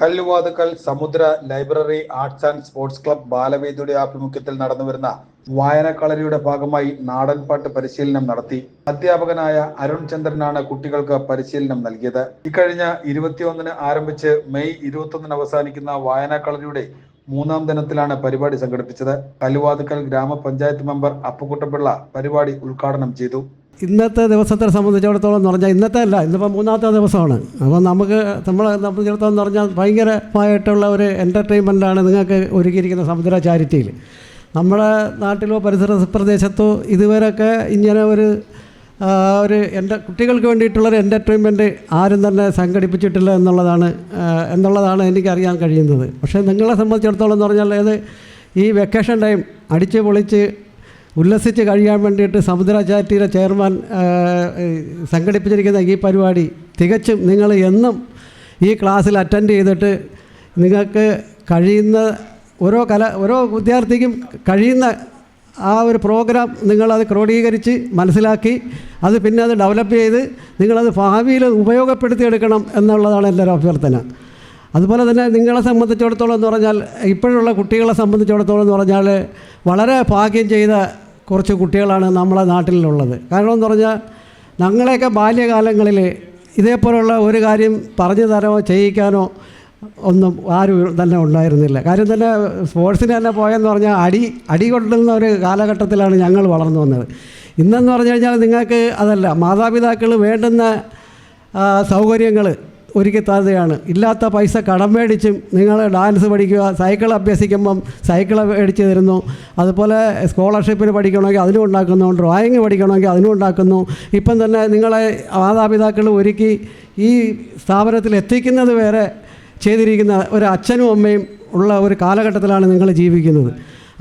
Kalluvathukkal Samudra library arts and sports club ബാലവേദിയുടെ ആഭിമുഖ്യത്തിൽ നടന്നുവരുന്ന വായനക്കളരിയുടെ ഭാഗമായി നാടൻപാട്ട് പരിശീലനം നടത്തി. അധ്യാപകനായ അരുൺ ചന്ദ്രനാണ് കുട്ടികൾക്ക് പരിശീലനം നൽകിയത്. ഇക്കഴിഞ്ഞ 21-ന് ആരംഭിച്ച് മെയ് 21-ന് അവസാനിക്കുന്ന വായനക്കളരിയുടെ 3-ാം ദിനത്തിലാണ് പരിപാടി സംഘടിപ്പിച്ചത്. കല്ലുവാതുക്കൽ ഗ്രാമപഞ്ചായത്ത് മെമ്പർ അപ്പുകുട്ടപിള്ള പരിപാടി ഉദ്ഘാടനം ചെയ്തു. ഇന്നത്തെ ദിവസത്തെ സംബന്ധിച്ചിടത്തോളം എന്ന് പറഞ്ഞാൽ ഇന്നത്തെ അല്ല, ഇന്നിപ്പോൾ 3-ാമത്തെ ദിവസമാണ്. അപ്പോൾ നമ്മളെ സംബന്ധിച്ചിടത്തോളം എന്ന് പറഞ്ഞാൽ ഭയങ്കരമായിട്ടുള്ള ഒരു എൻ്റർടൈൻമെൻറ്റാണ് നിങ്ങൾക്ക് ഒരുക്കിയിരിക്കുന്ന സമുദ്ര ചാരിറ്റിയിൽ. നമ്മുടെ നാട്ടിലോ പരിസര പ്രദേശത്തോ ഇതുവരെയൊക്കെ ഇങ്ങനെ ഒരു കുട്ടികൾക്ക് വേണ്ടിയിട്ടുള്ളൊരു എൻ്റർടൈൻമെൻറ്റ് ആരും തന്നെ സംഘടിപ്പിച്ചിട്ടില്ല എന്നുള്ളതാണ് എനിക്കറിയാൻ കഴിയുന്നത്. പക്ഷേ നിങ്ങളെ സംബന്ധിച്ചിടത്തോളം എന്ന് പറഞ്ഞാൽ ഈ വെക്കേഷൻ ടൈം അടിച്ച് പൊളിച്ച് ഉല്ലസിച്ച് കഴിയാൻ വേണ്ടിയിട്ട് സമുദ്ര ചാരിറ്റിയിലെ ചെയർമാൻ സംഘടിപ്പിച്ചിരിക്കുന്ന ഈ പരിപാടി തികച്ചും നിങ്ങൾ എന്നും ഈ ക്ലാസ്സിൽ അറ്റൻഡ് ചെയ്തിട്ട് നിങ്ങൾക്ക് കഴിയുന്ന ഓരോ വിദ്യാർത്ഥിക്കും കഴിയുന്ന ആ ഒരു പ്രോഗ്രാം നിങ്ങളത് ക്രോഡീകരിച്ച് മനസ്സിലാക്കി പിന്നെ അത് ഡെവലപ്പ് ചെയ്ത് നിങ്ങളത് ഭാവിയിൽ ഉപയോഗപ്പെടുത്തിയെടുക്കണം എന്നുള്ളതാണ് എൻ്റെ ഒരു അഭ്യർത്ഥന. അതുപോലെ തന്നെ നിങ്ങളെ സംബന്ധിച്ചിടത്തോളം എന്ന് പറഞ്ഞാൽ ഇപ്പോഴുള്ള കുട്ടികളെ സംബന്ധിച്ചിടത്തോളം എന്ന് പറഞ്ഞാൽ വളരെ ഭാഗ്യം ചെയ്ത കുറച്ച് കുട്ടികളാണ് നമ്മളെ നാട്ടിലുള്ളത്. കാരണം എന്ന് പറഞ്ഞാൽ ഞങ്ങളെയൊക്കെ ബാല്യകാലങ്ങളിൽ ഇതേപോലുള്ള ഒരു കാര്യം പറഞ്ഞു തരാനോ ചെയ്യിക്കാനോ ഒന്നും ആരും തന്നെ ഉണ്ടായിരുന്നില്ല. കാര്യം തന്നെ സ്പോർട്സിന് തന്നെ പോയെന്ന് പറഞ്ഞാൽ അടി കൊണ്ടുന്ന ഒരു കാലഘട്ടത്തിലാണ് ഞങ്ങൾ വളർന്നു വന്നത്. ഇന്നെന്ന് പറഞ്ഞു കഴിഞ്ഞാൽ നിങ്ങൾക്ക് അതല്ല, മാതാപിതാക്കൾ വേണ്ടുന്ന സൗകര്യങ്ങൾ ഒരുക്കി തരുകയാണ്. ഇല്ലാത്ത പൈസ കടം മേടിച്ചും നിങ്ങൾ ഡാൻസ് പഠിക്കുക, സൈക്കിൾ അഭ്യസിക്കുമ്പം സൈക്കിൾ മേടിച്ച് തരുന്നു. അതുപോലെ സ്കോളർഷിപ്പിന് പഠിക്കണമെങ്കിൽ അതിനും ഉണ്ടാക്കുന്നു, ഡ്രോയിങ് പഠിക്കണമെങ്കിൽ അതിനും ഉണ്ടാക്കുന്നു. ഇപ്പം തന്നെ നിങ്ങളെ മാതാപിതാക്കൾ ഒരുക്കി ഈ സ്ഥാപനത്തിൽ എത്തിക്കുന്നത് വരെ ചെയ്തിരിക്കുന്ന ഒരു അച്ഛനും അമ്മയും ഉള്ള ഒരു കാലഘട്ടത്തിലാണ് നിങ്ങൾ ജീവിക്കുന്നത്.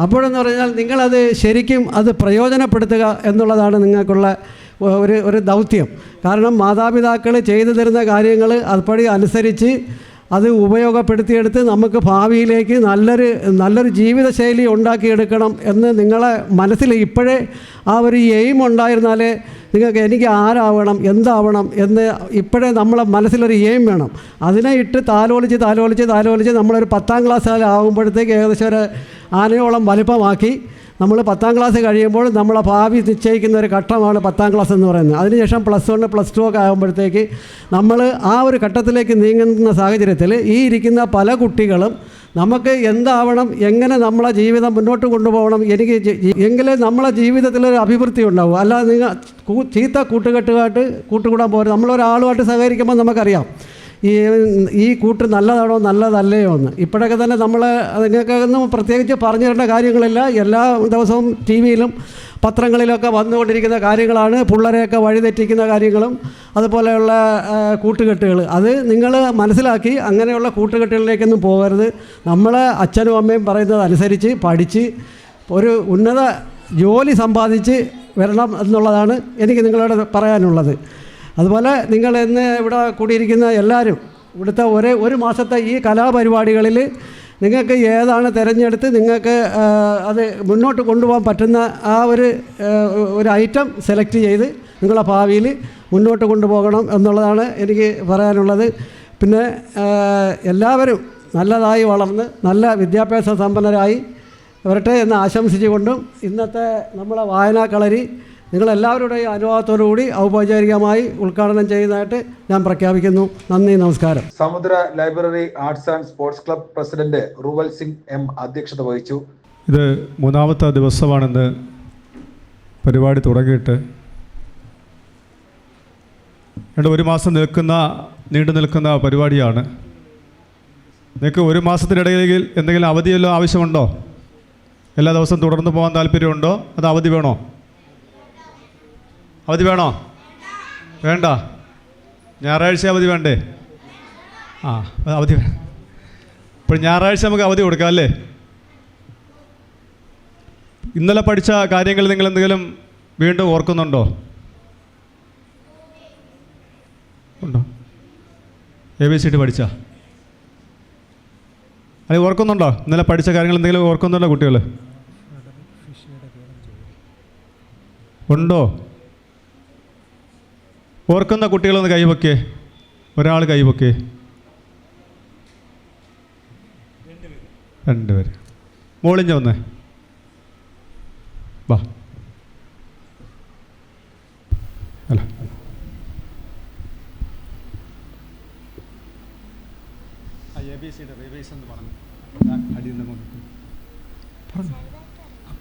അപ്പോഴെന്ന് പറഞ്ഞാൽ നിങ്ങളത് ശരിക്കും അത് പ്രയോജനപ്പെടുത്തുക എന്നുള്ളതാണ് നിങ്ങൾക്കുള്ള ഒരു ദൗത്യം. കാരണം മാതാപിതാക്കൾ ചെയ്തു തരുന്ന കാര്യങ്ങൾ അതുപടി അനുസരിച്ച് അത് ഉപയോഗപ്പെടുത്തിയെടുത്ത് നമുക്ക് ഭാവിയിലേക്ക് നല്ലൊരു ജീവിതശൈലി ഉണ്ടാക്കിയെടുക്കണം എന്ന് നിങ്ങളെ മനസ്സിൽ ഇപ്പോഴേ ആ ഒരു എയിം ഉണ്ടായിരുന്നാലേ നിങ്ങൾക്ക് എനിക്ക് ആരാവണം എന്താവണം എന്ന് ഇപ്പോഴേ നമ്മളെ മനസ്സിലൊരു എയിം വേണം. അതിനെ ഇട്ട് താലോലിച്ച് നമ്മളൊരു 10-ാം ക്ലാസ് ആകുമ്പോഴത്തേക്ക് ഏകദേശം ഒരു ആനയോളം വലിപ്പമാക്കി നമ്മൾ 10-ാം ക്ലാസ് കഴിയുമ്പോൾ നമ്മളെ ഭാവി നിശ്ചയിക്കുന്ന ഒരു ഘട്ടമാണ് 10-ാം ക്ലാസ് എന്ന് പറയുന്നത്. അതിനുശേഷം +1 +2 ഒക്കെ ആകുമ്പോഴത്തേക്ക് നമ്മൾ ആ ഒരു ഘട്ടത്തിലേക്ക് നീങ്ങുന്ന സാഹചര്യത്തിൽ ഈ ഇരിക്കുന്ന പല കുട്ടികളും നമുക്ക് എന്താവണം, എങ്ങനെ നമ്മളെ ജീവിതം മുന്നോട്ട് കൊണ്ടുപോകണം, എങ്കിലേ നമ്മളെ ജീവിതത്തിലൊരു അഭിവൃദ്ധി ഉണ്ടാവും. അല്ലാതെ നിങ്ങൾ ചീത്ത കൂട്ടുകെട്ടുമായിട്ട് കൂട്ടുകൂടാൻ പോരും. നമ്മളൊരാളുമായിട്ട് സഹകരിക്കുമ്പോൾ നമുക്കറിയാം ഈ കൂട്ട് നല്ലതാണോ നല്ലതല്ലയോ എന്ന്. ഇപ്പോഴൊക്കെ തന്നെ നമ്മൾ അതിനൊന്നും പ്രത്യേകിച്ച് പറഞ്ഞു തരേണ്ട കാര്യങ്ങളില്ല. എല്ലാ ദിവസവും ടി വിയിലും പത്രങ്ങളിലൊക്കെ വന്നുകൊണ്ടിരിക്കുന്ന കാര്യങ്ങളാണ്. പിള്ളേരെയൊക്കെ വഴിതെറ്റിക്കുന്ന കാര്യങ്ങളും അതുപോലെയുള്ള കൂട്ടുകെട്ടുകൾ. അത് നിങ്ങൾ മനസ്സിലാക്കി അങ്ങനെയുള്ള കൂട്ടുകെട്ടുകളിലേക്കൊന്നും പോകരുത്. നമ്മളെ അച്ഛനും അമ്മയും പറയുന്നത് അനുസരിച്ച് പഠിച്ച് ഒരു ഉന്നത ജോലി സമ്പാദിച്ച് വരണം എന്നുള്ളതാണ് എനിക്ക് നിങ്ങളോട് പറയാനുള്ളത്. അതുപോലെ നിങ്ങൾ ഇന്ന് ഇവിടെ കൂടിയിരിക്കുന്ന എല്ലാവരും ഇവിടുത്തെ ഒരു മാസത്തെ ഈ കലാപരിപാടികളിൽ നിങ്ങൾക്ക് ഏതാണ് തിരഞ്ഞെടുത്ത് നിങ്ങൾക്ക് അത് മുന്നോട്ട് കൊണ്ടുപോകാൻ പറ്റുന്ന ആ ഒരു ഐറ്റം സെലക്ട് ചെയ്ത് നിങ്ങളെ ഭാവിയിൽ മുന്നോട്ട് കൊണ്ടുപോകണം എന്നുള്ളതാണ് എനിക്ക് പറയാനുള്ളത്. പിന്നെ എല്ലാവരും നല്ലതായി വളർന്ന് നല്ല വിദ്യാഭ്യാസ സമ്പന്നരായി വരട്ടെ എന്ന് ആശംസിച്ചുകൊണ്ടും ഇന്നത്തെ നമ്മളെ വായനാക്കളരി നിങ്ങളെല്ലാവരുടെയും അനുഭവത്തോടുകൂടി ഔപചാരികമായി ഉദ്ഘാടനം ചെയ്യുന്നതായിട്ട് ഞാൻ പ്രഖ്യാപിക്കുന്നു. നന്ദി, നമസ്കാരം. Samudra library arts and sports club president Ruval Singh M അധ്യക്ഷത വഹിച്ചു. ഇത് 3-ാമത്തെ ദിവസമാണെന്ന് പരിപാടി തുടങ്ങിയിട്ട്. ഒരു മാസം നീണ്ടു നിൽക്കുന്ന പരിപാടിയാണ്. നിങ്ങൾക്ക് ഒരു മാസത്തിനിടയിൽ എന്തെങ്കിലും അവധിയെല്ലാം ആവശ്യമുണ്ടോ? എല്ലാ ദിവസവും തുടർന്ന് പോകാൻ താല്പര്യമുണ്ടോ? അത് അവധി വേണോ? അവധി വേണോ? വേണ്ട. ഞായറാഴ്ച അവധി വേണ്ടേ? അവധി വേണം. ഇപ്പോൾ ഞായറാഴ്ച നമുക്ക് അവധി കൊടുക്കാം അല്ലേ? ഇന്നലെ പഠിച്ച കാര്യങ്ങൾ നിങ്ങൾ എന്തെങ്കിലും വീണ്ടും ഓർക്കുന്നുണ്ടോ? ഉണ്ടോ? ABCD പഠിച്ചാ അത് ഓർക്കുന്നുണ്ടോ? ഇന്നലെ പഠിച്ച കാര്യങ്ങൾ എന്തെങ്കിലും ഓർക്കുന്നുണ്ടോ കുട്ടികൾ? ഉണ്ടോ? ഓർക്കുന്ന കുട്ടികളൊന്ന് കൈവയ്ക്കേ. ഒരാൾ കൈവയ്ക്കേ. രണ്ടുപേര് മോളിഞ്ഞ വന്നേ, വാ. അല്ല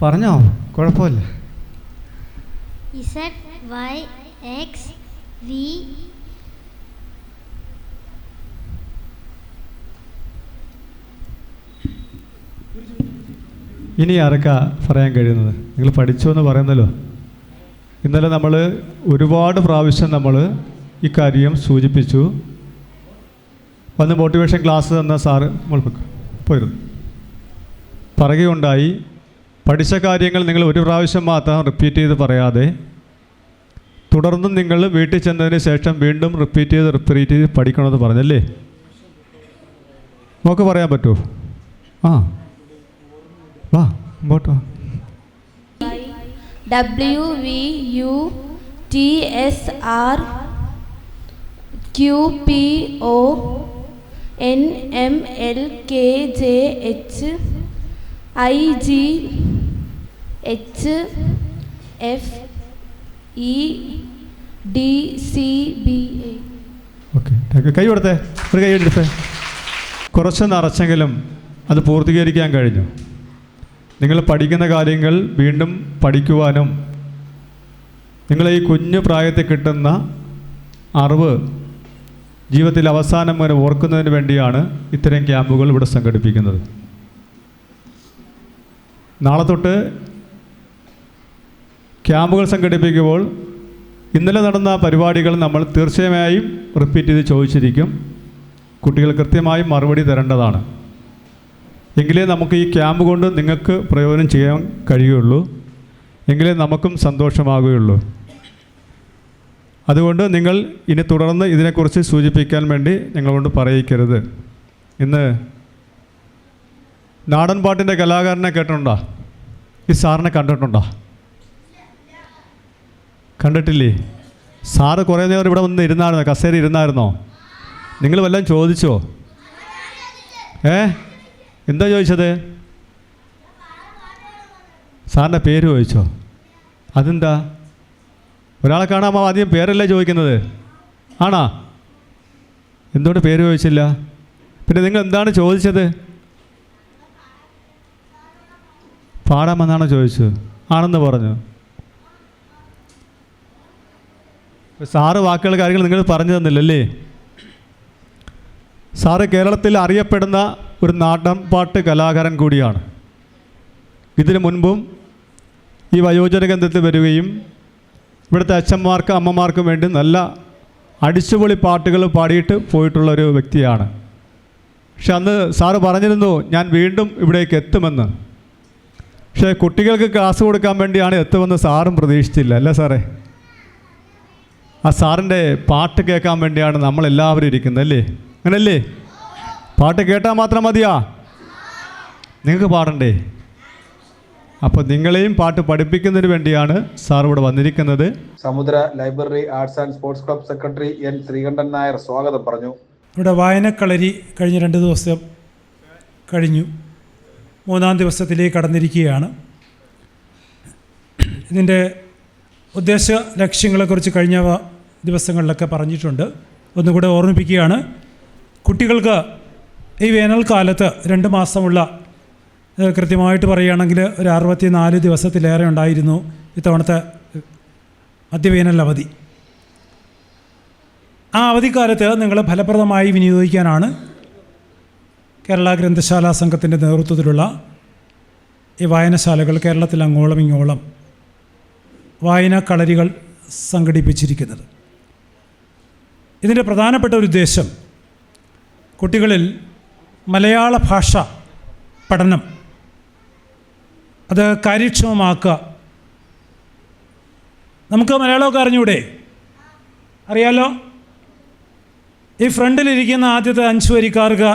പറഞ്ഞോ, കുഴപ്പമില്ല. Z, Y, X, V. ഇനി ആരൊക്കെ പറയാൻ കഴിയുന്നത്? നിങ്ങൾ പഠിച്ചു എന്ന് പറയുന്നല്ലോ. ഇന്നലെ നമ്മൾ ഒരുപാട് പ്രാവശ്യം നമ്മൾ ഈ കാര്യം സൂചിപ്പിച്ചു. വന്ന് മോട്ടിവേഷൻ ക്ലാസ് തന്ന സാറ് പോയിരുന്നു പറയുകയുണ്ടായി. പഠിച്ച കാര്യങ്ങൾ നിങ്ങൾ ഒരു പ്രാവശ്യം മാത്രം റിപ്പീറ്റ് ചെയ്ത് പറയാതെ തുടർന്നും നിങ്ങൾ വീട്ടിൽ ചെന്നതിന് ശേഷം വീണ്ടും റിപ്പീറ്റ് ചെയ്ത് പഠിക്കണമെന്ന് പറഞ്ഞല്ലേ? നമുക്ക് പറയാൻ പറ്റുമോ? ആ വാ, ഇങ്ങോട്ട് വാ. WVUTSR QPONMLKJH IGHFEDCBA. ഓക്കെ, കൈ കൊടുത്തേ, ഒരു കൈ എടുത്തേ. കുറച്ച് നിറച്ചെങ്കിലും അത് പൂർത്തീകരിക്കാൻ കഴിഞ്ഞു. നിങ്ങൾ പഠിക്കുന്ന കാര്യങ്ങൾ വീണ്ടും പഠിക്കുവാനും നിങ്ങൾ ഈ കുഞ്ഞു പ്രായത്തിൽ കിട്ടുന്ന അറിവ് ജീവിതത്തിൽ അവസാനം വരെ ഓർക്കുന്നതിന് വേണ്ടിയാണ് ഇത്തരം ക്യാമ്പുകൾ ഇവിടെ സംഘടിപ്പിക്കുന്നത്. നാളെ തൊട്ട് ക്യാമ്പുകൾ സംഘടിപ്പിക്കുമ്പോൾ ഇന്നലെ നടന്ന പരിപാടികൾ നമ്മൾ തീർച്ചയായും റിപ്പീറ്റ് ചെയ്ത് ചോദിച്ചിരിക്കും. കുട്ടികൾ കൃത്യമായും മറുപടി തരേണ്ടതാണ്. എങ്കിലേ നമുക്ക് ഈ ക്യാമ്പ് കൊണ്ട് നിങ്ങൾക്ക് പ്രയോജനം ചെയ്യാൻ കഴിയുള്ളൂ, എങ്കിലേ നമുക്കും സന്തോഷമാകുകയുള്ളൂ. അതുകൊണ്ട് നിങ്ങൾ ഇനി തുടർന്ന് ഇതിനെക്കുറിച്ച് സൂചിപ്പിക്കാൻ വേണ്ടി ഞങ്ങളോട് പറയിക്കരുത്. ഇന്ന് നാടൻ പാട്ടിൻ്റെ കലാകാരനെ കേട്ടിട്ടുണ്ടോ? ഈ സാറിനെ കണ്ടിട്ടുണ്ടോ? കണ്ടിട്ടില്ലേ? സാറ് കുറേ നേരം ഇവിടെ വന്ന് ഇരുന്നായിരുന്നോ? കസേര ഇരുന്നായിരുന്നോ? നിങ്ങൾ വല്ലതും ചോദിച്ചോ? എന്താ ചോദിച്ചത്? സാറിൻ്റെ പേര് ചോദിച്ചോ? അതെന്താ? ഒരാളെ കാണാമോ ആദ്യം പേരല്ലേ ചോദിക്കുന്നത്? ആണോ? എന്തുകൊണ്ട് പേര് ചോദിച്ചില്ല? പിന്നെ നിങ്ങൾ എന്താണ് ചോദിച്ചത്? പാടാമെന്നാണോ ചോദിച്ചത്? ആണെന്ന് പറഞ്ഞു. സാറ് വാക്കുകൾ കാര്യങ്ങൾ നിങ്ങൾ പറഞ്ഞു തന്നില്ലല്ലേ? സാറ് കേരളത്തിൽ അറിയപ്പെടുന്ന ഒരു നാടൻ പാട്ട് കലാകാരൻ കൂടിയാണ്. ഇതിനു മുൻപും ഈ വയോജന കേന്ദ്രത്തിൽ വരികയും ഇവിടുത്തെ അച്ഛന്മാർക്കും അമ്മമാർക്കും വേണ്ടി നല്ല അടിച്ചുപൊളി പാട്ടുകൾ പാടിയിട്ട് പോയിട്ടുള്ള ഒരു വ്യക്തിയാണ്. പക്ഷെ അന്ന് സാറ് പറഞ്ഞിരുന്നു ഞാൻ വീണ്ടും ഇവിടേക്ക് എത്തുമെന്ന്. പക്ഷേ കുട്ടികൾക്ക് ക്ലാസ് കൊടുക്കാൻ വേണ്ടിയാണ് എത്തുമെന്ന് സാറും പ്രതീക്ഷിച്ചില്ല അല്ലേ സാറേ? ആ സാറിൻ്റെ പാട്ട് കേൾക്കാൻ വേണ്ടിയാണ് നമ്മളെല്ലാവരും ഇരിക്കുന്നത് അല്ലേ? അങ്ങനല്ലേ? പാട്ട് കേട്ടാൽ മാത്രം മതിയാ? നിങ്ങൾക്ക് പാടണ്ടേ? അപ്പോൾ നിങ്ങളെയും പാട്ട് പഠിപ്പിക്കുന്നതിന് വേണ്ടിയാണ് സാർ ഇവിടെ വന്നിരിക്കുന്നത്. Samudra library arts and sports club secretary N Sreekantan Nair സ്വാഗതം പറഞ്ഞു. ഇവിടെ വായനക്കളരി കഴിഞ്ഞ 2 ദിവസം കഴിഞ്ഞു, 3-ാം ദിവസത്തിലേക്ക് കടന്നിരിക്കുകയാണ്. ഇതിൻ്റെ ഉദ്ദേശ ലക്ഷ്യങ്ങളെക്കുറിച്ച് കഴിഞ്ഞ ദിവസങ്ങളിലൊക്കെ പറഞ്ഞിട്ടുണ്ട്. ഒന്നുകൂടെ ഓർമ്മിപ്പിക്കുകയാണ്. കുട്ടികൾക്ക് ഈ വേനൽക്കാലത്ത് 2 മാസമുള്ള, കൃത്യമായിട്ട് പറയുകയാണെങ്കിൽ ഒരു 64 ദിവസത്തിലേറെ ഉണ്ടായിരുന്നു ഇത്തവണത്തെ മധ്യവേനൽ അവധി. ആ അവധിക്കാലത്ത് നിങ്ങൾ ഫലപ്രദമായി വിനിയോഗിക്കാനാണ് കേരള ഗ്രന്ഥശാല സംഘത്തിൻ്റെ നേതൃത്വത്തിലുള്ള ഈ വായനശാലകൾ കേരളത്തിൽ അങ്ങോളം ഇങ്ങോളം വായനക്കളരികൾ സംഘടിപ്പിച്ചിരിക്കുന്നത്. ഇതിൻ്റെ പ്രധാനപ്പെട്ട ഒരു ഉദ്ദേശം കുട്ടികളിൽ മലയാള ഭാഷ പഠനം അത് കാര്യക്ഷമമാക്കുക. നമുക്ക് മലയാളമൊക്കെ അറിഞ്ഞൂടെ? അറിയാലോ. ഈ ഫ്രണ്ടിലിരിക്കുന്ന ആദ്യത്തെ 5 വരിക്കാർക്ക്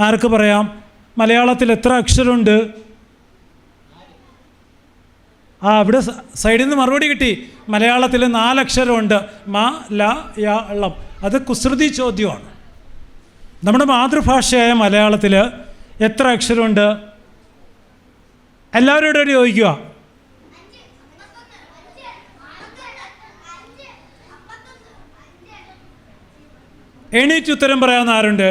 ആർക്ക് പറയാം മലയാളത്തിൽ എത്ര അക്ഷരമുണ്ട്? ഇവിടെ സൈഡിൽ നിന്ന് മറുപടി കിട്ടി. മലയാളത്തിൽ 4 അക്ഷരമുണ്ട്. മ ല യ ളം. അത് കുസൃതി ചോദ്യമാണ്. നമ്മുടെ മാതൃഭാഷയായ മലയാളത്തിൽ എത്ര അക്ഷരമുണ്ട്? എല്ലാവരോടും ചോദിക്കുക. എണീറ്റ് ഉത്തരം പറയാവുന്ന ആരുണ്ട്?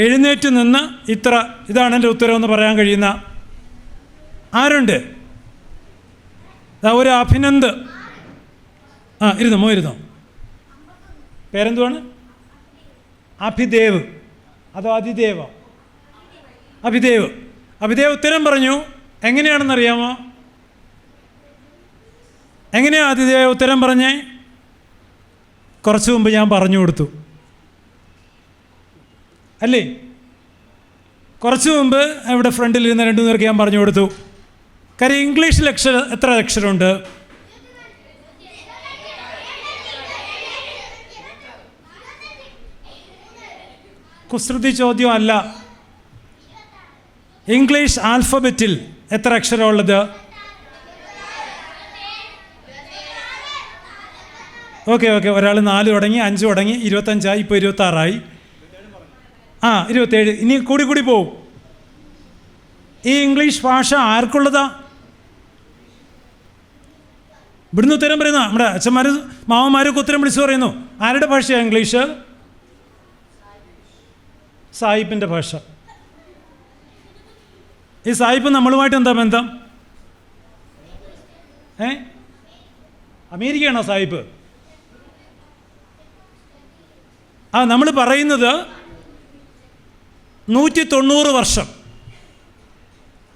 എഴുന്നേറ്റ് നിന്ന് ഇതാണ് എൻ്റെ ഉത്തരം എന്ന് പറയാൻ കഴിയുന്ന ആരുണ്ട്? ഒരു അഭിനന്ദ്. ഇരുന്നോ. പേരെന്തുവാണ്? അഭിദേവ് അതോ അതിദേവ? അഭിദേവ് ഉത്തരം പറഞ്ഞു. എങ്ങനെയാണെന്നറിയാമോ? എങ്ങനെയാണ് അതിദേവ് ഉത്തരം പറഞ്ഞേ? കുറച്ച് മുമ്പ് ഞാൻ പറഞ്ഞു കൊടുത്തു അല്ലേ? കുറച്ച് മുമ്പ് ഇവിടെ ഫ്രണ്ടിലിരുന്ന 2 പേർക്ക് ഞാൻ പറഞ്ഞു കൊടുത്തു. കാര്യം ഇംഗ്ലീഷിൽ എത്ര അക്ഷരമുണ്ട്? കുസൃതി ചോദ്യം അല്ല. ഇംഗ്ലീഷ് ആൽഫബറ്റിൽ എത്ര അക്ഷരമുള്ളത്? ഓക്കെ ഒരാൾ 4 തുടങ്ങി, 5 തുടങ്ങി, 25 ഇപ്പോൾ 26 27. ഇനി കൂടി പോവും. ഈ ഇംഗ്ലീഷ് ഭാഷ ആർക്കുള്ളതാ? ഇവിടുന്ന് ഉത്തരം പറയുന്ന നമ്മുടെ അച്ഛന്മാർ മാവന്മാരൊക്കെ ഉത്തരം വിളിച്ചു പറയുന്നു. ആരുടെ ഭാഷയാണ് ഇംഗ്ലീഷ്? സായിപ്പിൻ്റെ ഭാഷ. ഈ സായിപ്പ് നമ്മളുമായിട്ട് എന്താ ബന്ധം? അമേരിക്കയാണോ സായിപ്പ്? നമ്മൾ പറയുന്നത് 190 വർഷം,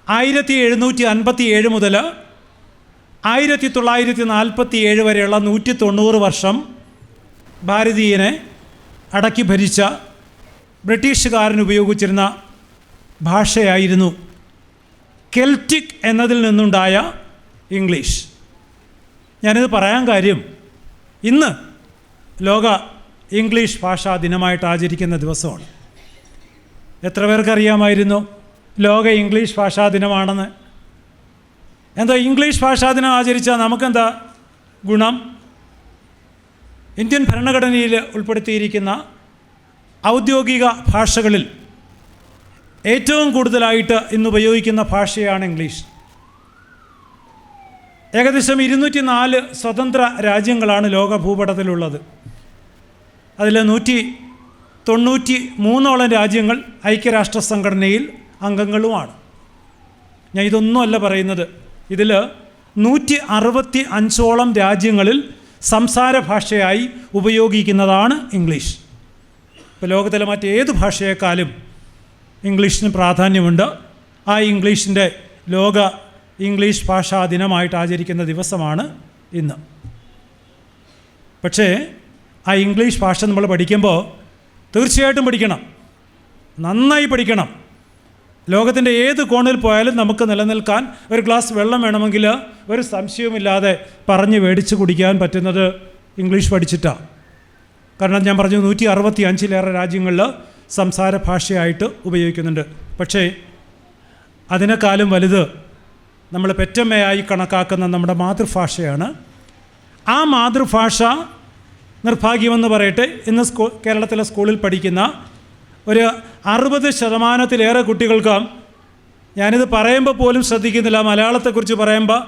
1757 മുതൽ 1947 വരെയുള്ള 190 വർഷം ഭാരതീയനെ അടക്കി ഭരിച്ച ബ്രിട്ടീഷുകാരൻ ഉപയോഗിച്ചിരുന്ന ഭാഷയായിരുന്നു കെൽറ്റിക് എന്നതിൽ നിന്നുണ്ടായ ഇംഗ്ലീഷ്. ഞാനിത് പറയാൻ കാര്യം, ഇന്ന് ലോക ഇംഗ്ലീഷ് ഭാഷാ ദിനമായിട്ട് ആചരിക്കുന്ന ദിവസമാണ്. എത്ര പേർക്കറിയാമായിരുന്നു ലോക ഇംഗ്ലീഷ് ഭാഷാ ദിനമാണെന്ന്? എന്താ ഇംഗ്ലീഷ് ഭാഷാ ദിനം ആചരിച്ചാൽ നമുക്കെന്താ ഗുണം? ഇന്ത്യൻ ഭരണഘടനയിൽ ഉൾപ്പെടുത്തിയിരിക്കുന്ന ഔദ്യോഗിക ഭാഷകളിൽ ഏറ്റവും കൂടുതലായിട്ട് ഇന്ന് ഉപയോഗിക്കുന്ന ഭാഷയാണ് ഇംഗ്ലീഷ്. ഏകദേശം 204 സ്വതന്ത്ര രാജ്യങ്ങളാണ് ലോക ഭൂപടത്തിലുള്ളത്. അതിൽ 193 രാജ്യങ്ങൾ ഐക്യരാഷ്ട്ര സംഘടനയിൽ അംഗങ്ങളുമാണ്. ഞാൻ ഇതൊന്നുമല്ല പറയുന്നത്, ഇതിൽ 165 രാജ്യങ്ങളിൽ സംസാര ഭാഷയായി ഉപയോഗിക്കുന്നതാണ് ഇംഗ്ലീഷ്. ഇപ്പോൾ ലോകത്തിലെ മറ്റേത് ഭാഷയേക്കാളും ഇംഗ്ലീഷിന് പ്രാധാന്യമുണ്ട്. ആ ഇംഗ്ലീഷിൻ്റെ ലോക ഇംഗ്ലീഷ് ഭാഷാ ദിനമായിട്ട് ആചരിക്കുന്ന ദിവസമാണ് ഇന്ന്. പക്ഷേ ആ ഇംഗ്ലീഷ് ഭാഷ നമ്മൾ പഠിക്കുമ്പോൾ തീർച്ചയായിട്ടും പഠിക്കണം, നന്നായി പഠിക്കണം. ലോകത്തിൻ്റെ ഏത് കോണിൽ പോയാലും നമുക്ക് നിലനിൽക്കാൻ ഒരു ഗ്ലാസ് വെള്ളം വേണമെങ്കിൽ ഒരു സംശയവുമില്ലാതെ പറഞ്ഞ് മേടിച്ച് കുടിക്കാൻ പറ്റുന്നത് ഇംഗ്ലീഷ് പഠിച്ചിട്ടാണ്. കാരണം ഞാൻ പറഞ്ഞു 165 രാജ്യങ്ങളിൽ സംസാര ഭാഷയായിട്ട് ഉപയോഗിക്കുന്നുണ്ട്. പക്ഷേ അതിനേക്കാളും വലുത് നമ്മൾ പെറ്റമ്മയായി കണക്കാക്കുന്ന നമ്മുടെ മാതൃഭാഷയാണ്. ആ മാതൃഭാഷ നിർഭാഗ്യമെന്ന് പറയട്ടെ, ഇന്ന് കേരളത്തിലെ സ്കൂളിൽ പഠിക്കുന്ന ഒരു 60% കുട്ടികൾക്ക്, ഞാനിത് പറയുമ്പോൾ പോലും ശ്രദ്ധിക്കുന്നില്ല, മലയാളത്തെക്കുറിച്ച് പറയുമ്പോൾ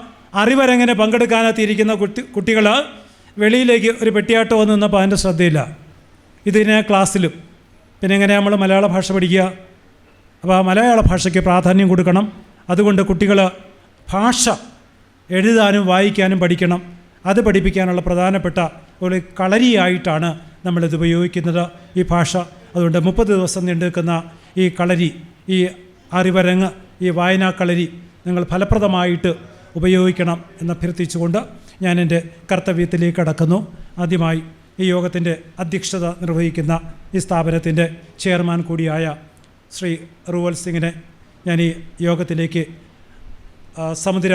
അറിവരങ്ങനെ പങ്കെടുക്കാനെത്തിയിരിക്കുന്ന കുട്ടികൾ വെളിയിലേക്ക് ഒരു പെട്ടിയാട്ടം വന്ന് നിന്നപ്പോൾ അതിൻ്റെ ശ്രദ്ധയില്ല. ഇതിനെ ക്ലാസ്സിലും പിന്നെ എങ്ങനെ നമ്മൾ മലയാള ഭാഷ പഠിക്കുക? അപ്പോൾ ആ മലയാള ഭാഷയ്ക്ക് പ്രാധാന്യം കൊടുക്കണം. അതുകൊണ്ട് കുട്ടികൾ ഭാഷ എഴുതാനും വായിക്കാനും പഠിക്കണം. അത് പഠിപ്പിക്കാനുള്ള പ്രധാനപ്പെട്ട ഒരു കളരിയായിട്ടാണ് നമ്മളിത് ഉപയോഗിക്കുന്നത്, ഈ ഭാഷ. അതുകൊണ്ട് 30 ദിവസം നീണ്ടു നിൽക്കുന്ന ഈ കളരി, ഈ അറിവരങ്ങ്, ഈ വായനാ കളരി നിങ്ങൾ ഫലപ്രദമായിട്ട് ഉപയോഗിക്കണം എന്നഭ്യർത്ഥിച്ചുകൊണ്ട് ഞാൻ എൻ്റെ കർത്തവ്യത്തിലേക്ക് കടക്കുന്നു. ആദ്യമായി ഈ യോഗത്തിൻ്റെ അധ്യക്ഷത നിർവഹിക്കുന്ന ഈ സ്ഥാപനത്തിൻ്റെ ചെയർമാൻ കൂടിയായ ശ്രീ റൂവൽ സിംഗിനെ ഞാൻ ഈ യോഗത്തിലേക്ക് സമുദ്ര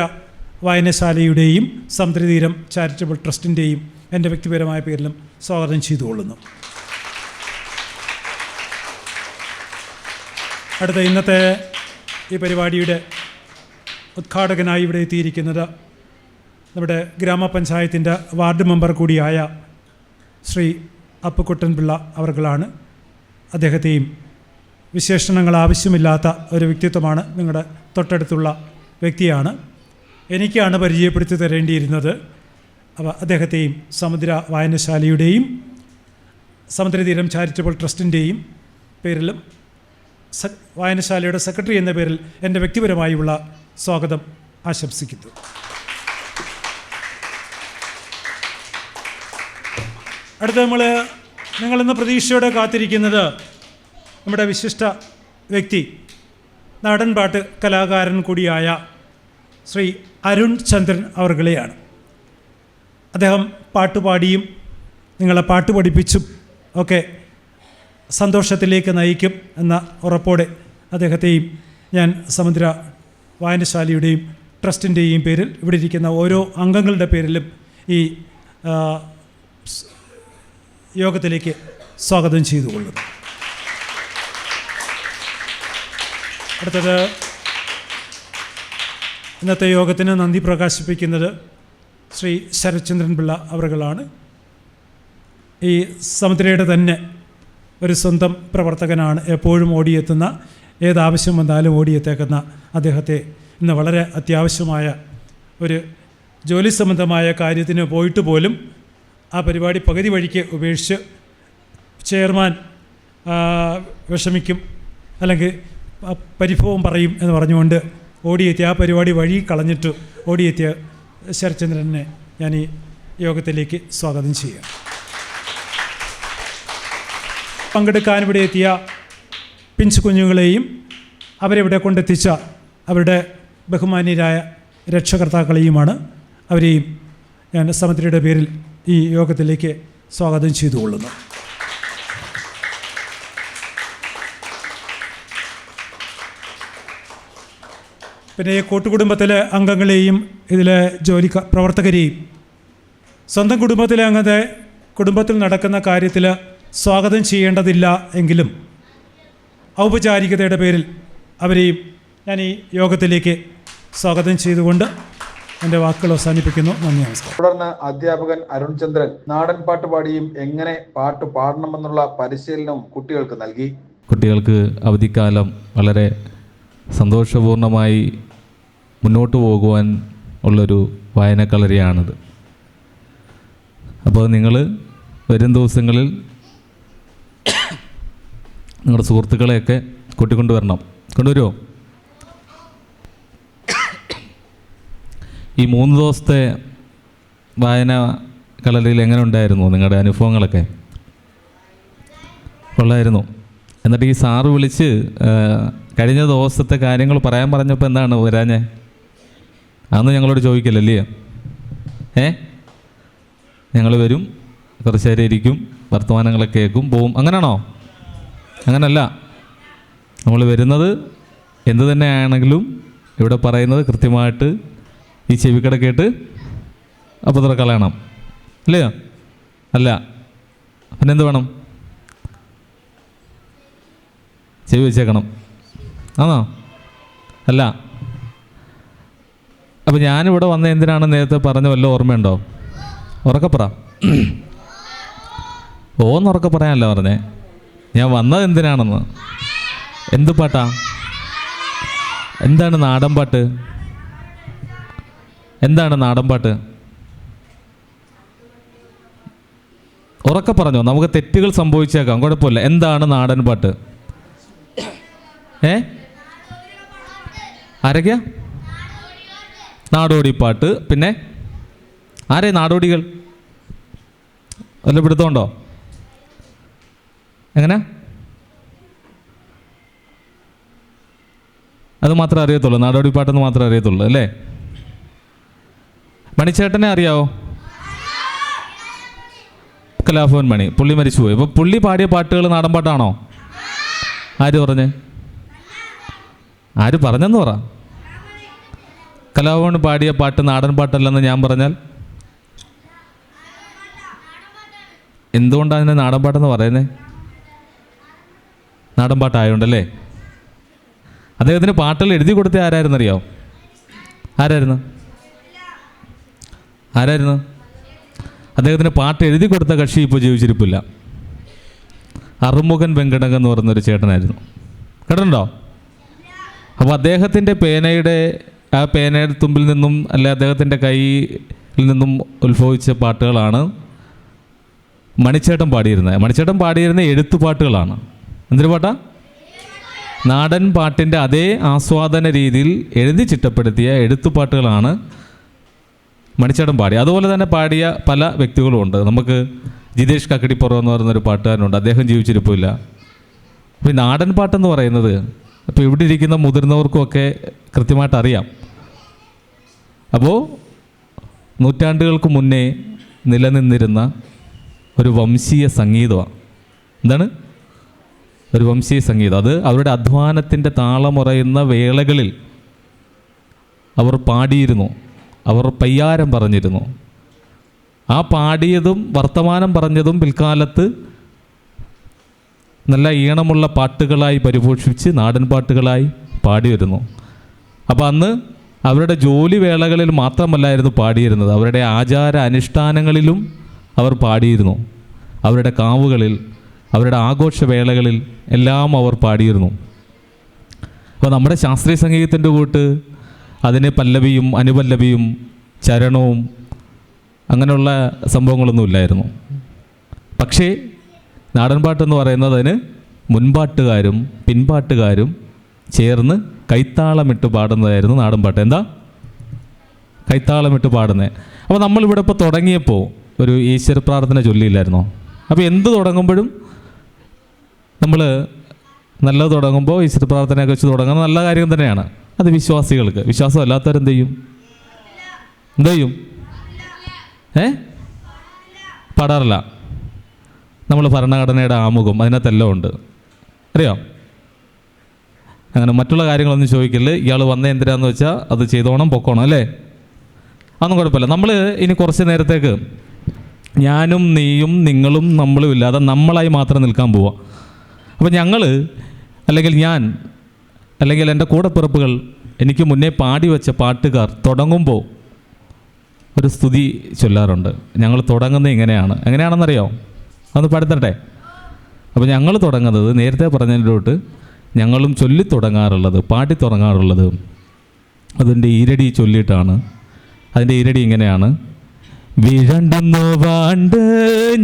വായനശാലയുടെയും സമുദ്രതീരം ചാരിറ്റബിൾ ട്രസ്റ്റിൻ്റെയും എൻ്റെ വ്യക്തിപരമായ പേരിലും സ്വാഗതം ചെയ്തുകൊള്ളുന്നു. അടുത്ത ഇന്നത്തെ ഈ പരിപാടിയുടെ ഉദ്ഘാടകനായി ഇവിടെ എത്തിയിരിക്കുന്നത് നമ്മുടെ ഗ്രാമപഞ്ചായത്തിൻ്റെ വാർഡ് മെമ്പർ കൂടിയായ ശ്രീ അപ്പുക്കുട്ടൻ പിള്ള അവർകളാണ്. അദ്ദേഹത്തെയും വിശേഷണങ്ങൾ ആവശ്യമില്ലാത്ത ഒരു വ്യക്തിത്വമാണ്. നിങ്ങളുടെ തൊട്ടടുത്തുള്ള വ്യക്തിയാണ്. എനിക്കാണ് പരിചയപ്പെടുത്തി തരേണ്ടിയിരുന്നത്. അപ്പോൾ അദ്ദേഹത്തെയും സമുദ്ര വായനശാലയുടെയും സമുദ്രതീരം ചാരിറ്റബിൾ ട്രസ്റ്റിൻ്റെയും പേരിലും വായനശാലയുടെ സെക്രട്ടറി എന്ന പേരിൽ എൻ്റെ വ്യക്തിപരമായുള്ള സ്വാഗതം ആശംസിക്കുന്നു. അടുത്ത നിങ്ങളിന്ന് പ്രതീക്ഷയോടെ കാത്തിരിക്കുന്നത് നമ്മുടെ വിശിഷ്ട വ്യക്തി, നാടൻപാട്ട് കലാകാരൻ കൂടിയായ ശ്രീ അരുൺ ചന്ദ്രൻ അവർകളെയാണ്. അദ്ദേഹം പാട്ടുപാടിയും നിങ്ങളെ പാട്ട് പഠിപ്പിച്ചും ഒക്കെ സന്തോഷത്തിലേക്ക് നയിക്കും എന്ന ഉറപ്പോടെ അദ്ദേഹത്തെയും ഞാൻ സമുദ്ര വായനശാലയുടെയും ട്രസ്റ്റിൻ്റെയും പേരിൽ ഇവിടെ ഇരിക്കുന്ന ഓരോ അംഗങ്ങളുടെ പേരിലും ഈ യോഗത്തിലേക്ക് സ്വാഗതം ചെയ്തുകൊള്ളുന്നു. അടുത്തത് ഇന്നത്തെ യോഗത്തിന് നന്ദി പ്രകാശിപ്പിക്കുന്നത് ശ്രീ ശരത്ചന്ദ്രൻ പിള്ള അവറുകളാണ്. ഈ സമുദ്രയുടെ തന്നെ ഒരു സ്വന്തം പ്രവർത്തകനാണ്. എപ്പോഴും ഓടിയെത്തുന്ന, ഏതാവശ്യം വന്നാലും ഓടിയെത്തേക്കുന്ന അദ്ദേഹത്തെ ഇന്ന് വളരെ അത്യാവശ്യമായ ഒരു ജോലി സംബന്ധമായ കാര്യത്തിന് പോയിട്ട് പോലും ആ പരിപാടി പകുതി വഴിക്ക് ഉപേക്ഷിച്ച് ചെയർമാൻ വിഷമിക്കും അല്ലെങ്കിൽ പരിഭവം പറയും എന്ന് പറഞ്ഞുകൊണ്ട് ഓടിയെത്തിയ ആ പരിപാടി വഴി കളഞ്ഞിട്ട് ഓടിയെത്തിയ ശരത്ചന്ദ്രനെ ഞാൻ ഈ യോഗത്തിലേക്ക് സ്വാഗതം ചെയ്യാം. പങ്കെടുക്കാൻ ഇവിടെ എത്തിയ പിഞ്ചു കുഞ്ഞുങ്ങളെയും അവരെവിടെ കൊണ്ടെത്തിച്ച അവരുടെ ബഹുമാന്യരായ രക്ഷകർത്താക്കളെയുമാണ്, അവരെയും ഞാൻ സമുദ്രയുടെ പേരിൽ ഈ യോഗത്തിലേക്ക് സ്വാഗതം ചെയ്തുകൊള്ളുന്നു. പിന്നെ ഈ കൂട്ടുകുടുംബത്തിലെ അംഗങ്ങളെയും ഇതിലെ പ്രവർത്തകരെയും സ്വന്തം കുടുംബത്തിലെ അംഗത്തെ കുടുംബത്തിൽ നടക്കുന്ന കാര്യത്തിൽ സ്വാഗതം ചെയ്യേണ്ടതില്ല എങ്കിലും ഔപചാരികതയുടെ പേരിൽ അവരെയും ഞാൻ ഈ യോഗത്തിലേക്ക് സ്വാഗതം ചെയ്തുകൊണ്ട് എൻ്റെ വാക്കുകൾ അവസാനിപ്പിക്കുന്നു. നന്ദി, നമസ്കാരം. തുടർന്ന് അധ്യാപകൻ അരുൺ ചന്ദ്രൻ നാടൻ പാട്ട് പാടിയും എങ്ങനെ പാട്ട് പാടണമെന്നുള്ള പരിശീലനവും കുട്ടികൾക്ക് നൽകി. കുട്ടികൾക്ക് അവധിക്കാലം വളരെ സന്തോഷപൂർണ്ണമായി മുന്നോട്ട് പോകുവാൻ ഉള്ളൊരു വായനക്കളരിയാണിത്. അപ്പോൾ നിങ്ങൾ വരും ദിവസങ്ങളിൽ നിങ്ങളുടെ സുഹൃത്തുക്കളെയൊക്കെ കൂട്ടിക്കൊണ്ടുവരണം. കൊണ്ടുവരുമോ? ഈ 3 ദിവസത്തെ വായന കളരിയിൽ എങ്ങനെ ഉണ്ടായിരുന്നു നിങ്ങളുടെ അനുഭവങ്ങളൊക്കെ? കൊള്ളായിരുന്നു. എന്നിട്ട് ഈ സാറ് വിളിച്ച് കഴിഞ്ഞ ദിവസത്തെ കാര്യങ്ങൾ പറയാൻ പറഞ്ഞപ്പോൾ എന്താണ് വരാഞ്ഞേ? അതൊന്നും ഞങ്ങളോട് ചോദിക്കില്ലല്ലേ? ഞങ്ങൾ വരും, കുറച്ച് നേരം ഇരിക്കും, വർത്തമാനങ്ങളൊക്കെ കേൾക്കും, പോവും. അങ്ങനെയാണോ? അങ്ങനല്ല. നമ്മൾ വരുന്നത് എന്തു തന്നെയാണെങ്കിലും ഇവിടെ പറയുന്നത് കൃത്യമായിട്ട് ഈ ചെവിക്കട കേട്ട് അപ്പോൾ ഇത്ര കളയണം, അല്ലയോ? അല്ല, പിന്നെന്ത് വേണം? ചെവി വെച്ചേക്കണം, ആണോ? അല്ല. അപ്പോൾ ഞാനിവിടെ വന്ന എന്തിനാണ് നേരത്തെ പറഞ്ഞ വല്ല ഓർമ്മയുണ്ടോ? ഉറക്കപ്പറ. ഓന്നുറക്കെ പറയാനല്ല പറഞ്ഞേ, ഞാൻ വന്നത് എന്തിനാണെന്ന്. എന്ത് പാട്ടാ? എന്താണ് നാടൻ പാട്ട്? എന്താണ് നാടൻ പാട്ട്? ഉറക്കെ പറഞ്ഞോ, നമുക്ക് തെറ്റുകൾ സംഭവിച്ചേക്കാം, കുഴപ്പമില്ല. എന്താണ് നാടൻ പാട്ട്? ആരൊക്കെയാ? നാടോടിപ്പാട്ട്. പിന്നെ ആരേ നാടോടികൾ? വല്ല പിടുത്തമുണ്ടോ? എങ്ങനെ? അത് മാത്രമേ അറിയത്തുള്ളൂ, നാടോടിപ്പാട്ടെന്ന് മാത്രമേ അറിയത്തുള്ളൂ അല്ലേ? മണിച്ചേട്ടനെ അറിയാവോ? കലാഭവൻ മണി. പുള്ളി മരിച്ചുപോയി. അപ്പോൾ പുള്ളി പാടിയ പാട്ടുകൾ നാടൻ പാട്ടാണോ? ആര് പറഞ്ഞ്? ആര് പറഞ്ഞെന്ന് പറ. കലാഭവൻ പാടിയ പാട്ട് നാടൻ പാട്ടല്ലെന്ന് ഞാൻ പറഞ്ഞാൽ എന്തുകൊണ്ടാണ് അതിനെ നാടൻ പാട്ടെന്ന് പറയുന്നത്? നാടൻ പാട്ടായതുകൊണ്ടല്ലേ. അദ്ദേഹത്തിന് പാട്ടുകൾ എഴുതി കൊടുത്ത ആരായിരുന്നറിയാമോ? ആരായിരുന്നു? അദ്ദേഹത്തിന് പാട്ട് എഴുതി കൊടുത്ത കക്ഷി ഇപ്പോൾ ജീവിച്ചിരിപ്പില്ല. അറുമുഖൻ വെങ്കടകം എന്ന് പറയുന്നൊരു ചേട്ടനായിരുന്നു. കേട്ടിട്ടുണ്ടോ? അപ്പോൾ അദ്ദേഹത്തിൻ്റെ ആ പേനയുടെ തുമ്പിൽ നിന്നും അല്ലെ അദ്ദേഹത്തിൻ്റെ കയ്യിൽ നിന്നും ഉത്ഭവിച്ച പാട്ടുകളാണ് മണിച്ചേട്ടൻ പാടിയിരുന്നത്. മണിച്ചേട്ടൻ പാടിയിരുന്ന എഴുത്തുപാട്ടുകളാണ്. എന്തൊരു പാട്ടാ? നാടൻ പാട്ടിൻ്റെ അതേ ആസ്വാദന രീതിയിൽ എഴുതി ചിട്ടപ്പെടുത്തിയ എഴുത്തുപാട്ടുകളാണ് മണിച്ചേട്ടൻ പാടി. അതുപോലെ തന്നെ പാടിയ പല വ്യക്തികളും ഉണ്ട്. നമുക്ക് ജിതേഷ് കക്കടിപ്പുറം എന്ന് പറയുന്നൊരു പാട്ടുകാരനുണ്ട്. അദ്ദേഹം ജീവിച്ചിരിപ്പില്ല. അപ്പോൾ ഈ നാടൻ പാട്ടെന്ന് പറയുന്നത് ഇപ്പോൾ ഇവിടെ ഇരിക്കുന്ന മുതിർന്നവർക്കുമൊക്കെ കൃത്യമായിട്ട് അറിയാം. അപ്പോൾ നൂറ്റാണ്ടുകൾക്ക് മുന്നേ നിലനിന്നിരുന്ന ഒരു വംശീയ സംഗീതമാണ്. എന്താണ്? ഒരു വംശീയ സംഗീതം. അത് അവരുടെ അധ്വാനത്തിൻ്റെ താളമുറയുന്ന വേളകളിൽ അവർ പാടിയിരുന്നു. അവർ പയ്യാരം പറഞ്ഞിരുന്നു. ആ പാടിയതും വർത്തമാനം പറഞ്ഞതും പിൽക്കാലത്ത് നല്ല ഈണമുള്ള പാട്ടുകളായി പരിപോഷിപ്പിച്ച് നാടൻ പാട്ടുകളായി പാടി വരുന്നു. അപ്പോൾ അന്ന് അവരുടെ ജോലി വേളകളിൽ മാത്രമല്ലായിരുന്നു പാടിയിരുന്നത്, അവരുടെ ആചാര അനുഷ്ഠാനങ്ങളിലും അവർ പാടിയിരുന്നു. അവരുടെ കാവുകളിൽ, അവരുടെ ആഘോഷവേളകളിൽ എല്ലാം അവർ പാടിയിരുന്നു. അപ്പോൾ നമ്മുടെ ശാസ്ത്രീയ സംഗീതത്തിൻ്റെ കൂട്ട് അതിന് പല്ലവിയും അനുപല്ലവിയും ചരണവും അങ്ങനെയുള്ള സംഭവങ്ങളൊന്നുമില്ലായിരുന്നു. പക്ഷേ നാടൻപാട്ടെന്ന് പറയുന്നത് അതിന് മുൻപാട്ടുകാരും പിൻപാട്ടുകാരും ചേർന്ന് കൈത്താളമിട്ട് പാടുന്നതായിരുന്നു നാടൻപാട്ട്. എന്താ? കൈത്താളമിട്ട് പാടുന്നത്. അപ്പോൾ നമ്മളിവിടെ ഇപ്പോൾ തുടങ്ങിയപ്പോൾ ഒരു ഈശ്വര പ്രാർത്ഥന ചൊല്ലിയില്ലായിരുന്നോ? അപ്പോൾ എന്ത് തുടങ്ങുമ്പോഴും നമ്മൾ നല്ലത് തുടങ്ങുമ്പോൾ ഈശ്വര പ്രാർത്ഥനയൊക്കെ വെച്ച് തുടങ്ങുന്നത് നല്ല കാര്യം തന്നെയാണ്. അത് വിശ്വാസികൾക്ക്. വിശ്വാസം അല്ലാത്തവരെന്ത് ചെയ്യും? പാടാറില്ല. നമ്മൾ ഭരണഘടനയുടെ ആമുഖം അതിനകത്തെല്ലാം ഉണ്ട്, അറിയാം. അങ്ങനെ മറ്റുള്ള കാര്യങ്ങളൊന്നും ചോദിക്കില്ല. ഇയാൾ വന്ന എന്തിനാന്ന് വെച്ചാൽ അത് ചെയ്തോണം പൊക്കോണം, അല്ലേ? അതൊന്നും കുഴപ്പമില്ല. നമ്മൾ ഇനി കുറച്ച് നേരത്തേക്ക് ഞാനും നീയും നിങ്ങളും നമ്മളും ഇല്ലാതെ നമ്മളായി മാത്രം നിൽക്കാൻ പോവാം. അപ്പോൾ ഞങ്ങൾ അല്ലെങ്കിൽ ഞാൻ അല്ലെങ്കിൽ എൻ്റെ കൂടെപ്പിറപ്പുകൾ എനിക്ക് മുന്നേ പാടി വെച്ച പാട്ടുകാർ തുടങ്ങുമ്പോൾ ഒരു സ്തുതി ചൊല്ലാറുണ്ട്. ഞങ്ങൾ തുടങ്ങുന്നത് എങ്ങനെയാണെന്നറിയാമോ? അതൊന്ന് പാടിത്തരട്ടെ. അപ്പോൾ ഞങ്ങൾ തുടങ്ങുന്നത് നേരത്തെ പറഞ്ഞതിലോട്ട് ഞങ്ങളും ചൊല്ലി തുടങ്ങാറുള്ളത്, പാടി തുടങ്ങാറുള്ളത് അതിൻ്റെ ഈരടി ചൊല്ലിയിട്ടാണ്. അതിൻ്റെ ഈരടി ഇങ്ങനെയാണ്: വിഴണ്ടുന്നു വാണ്ട്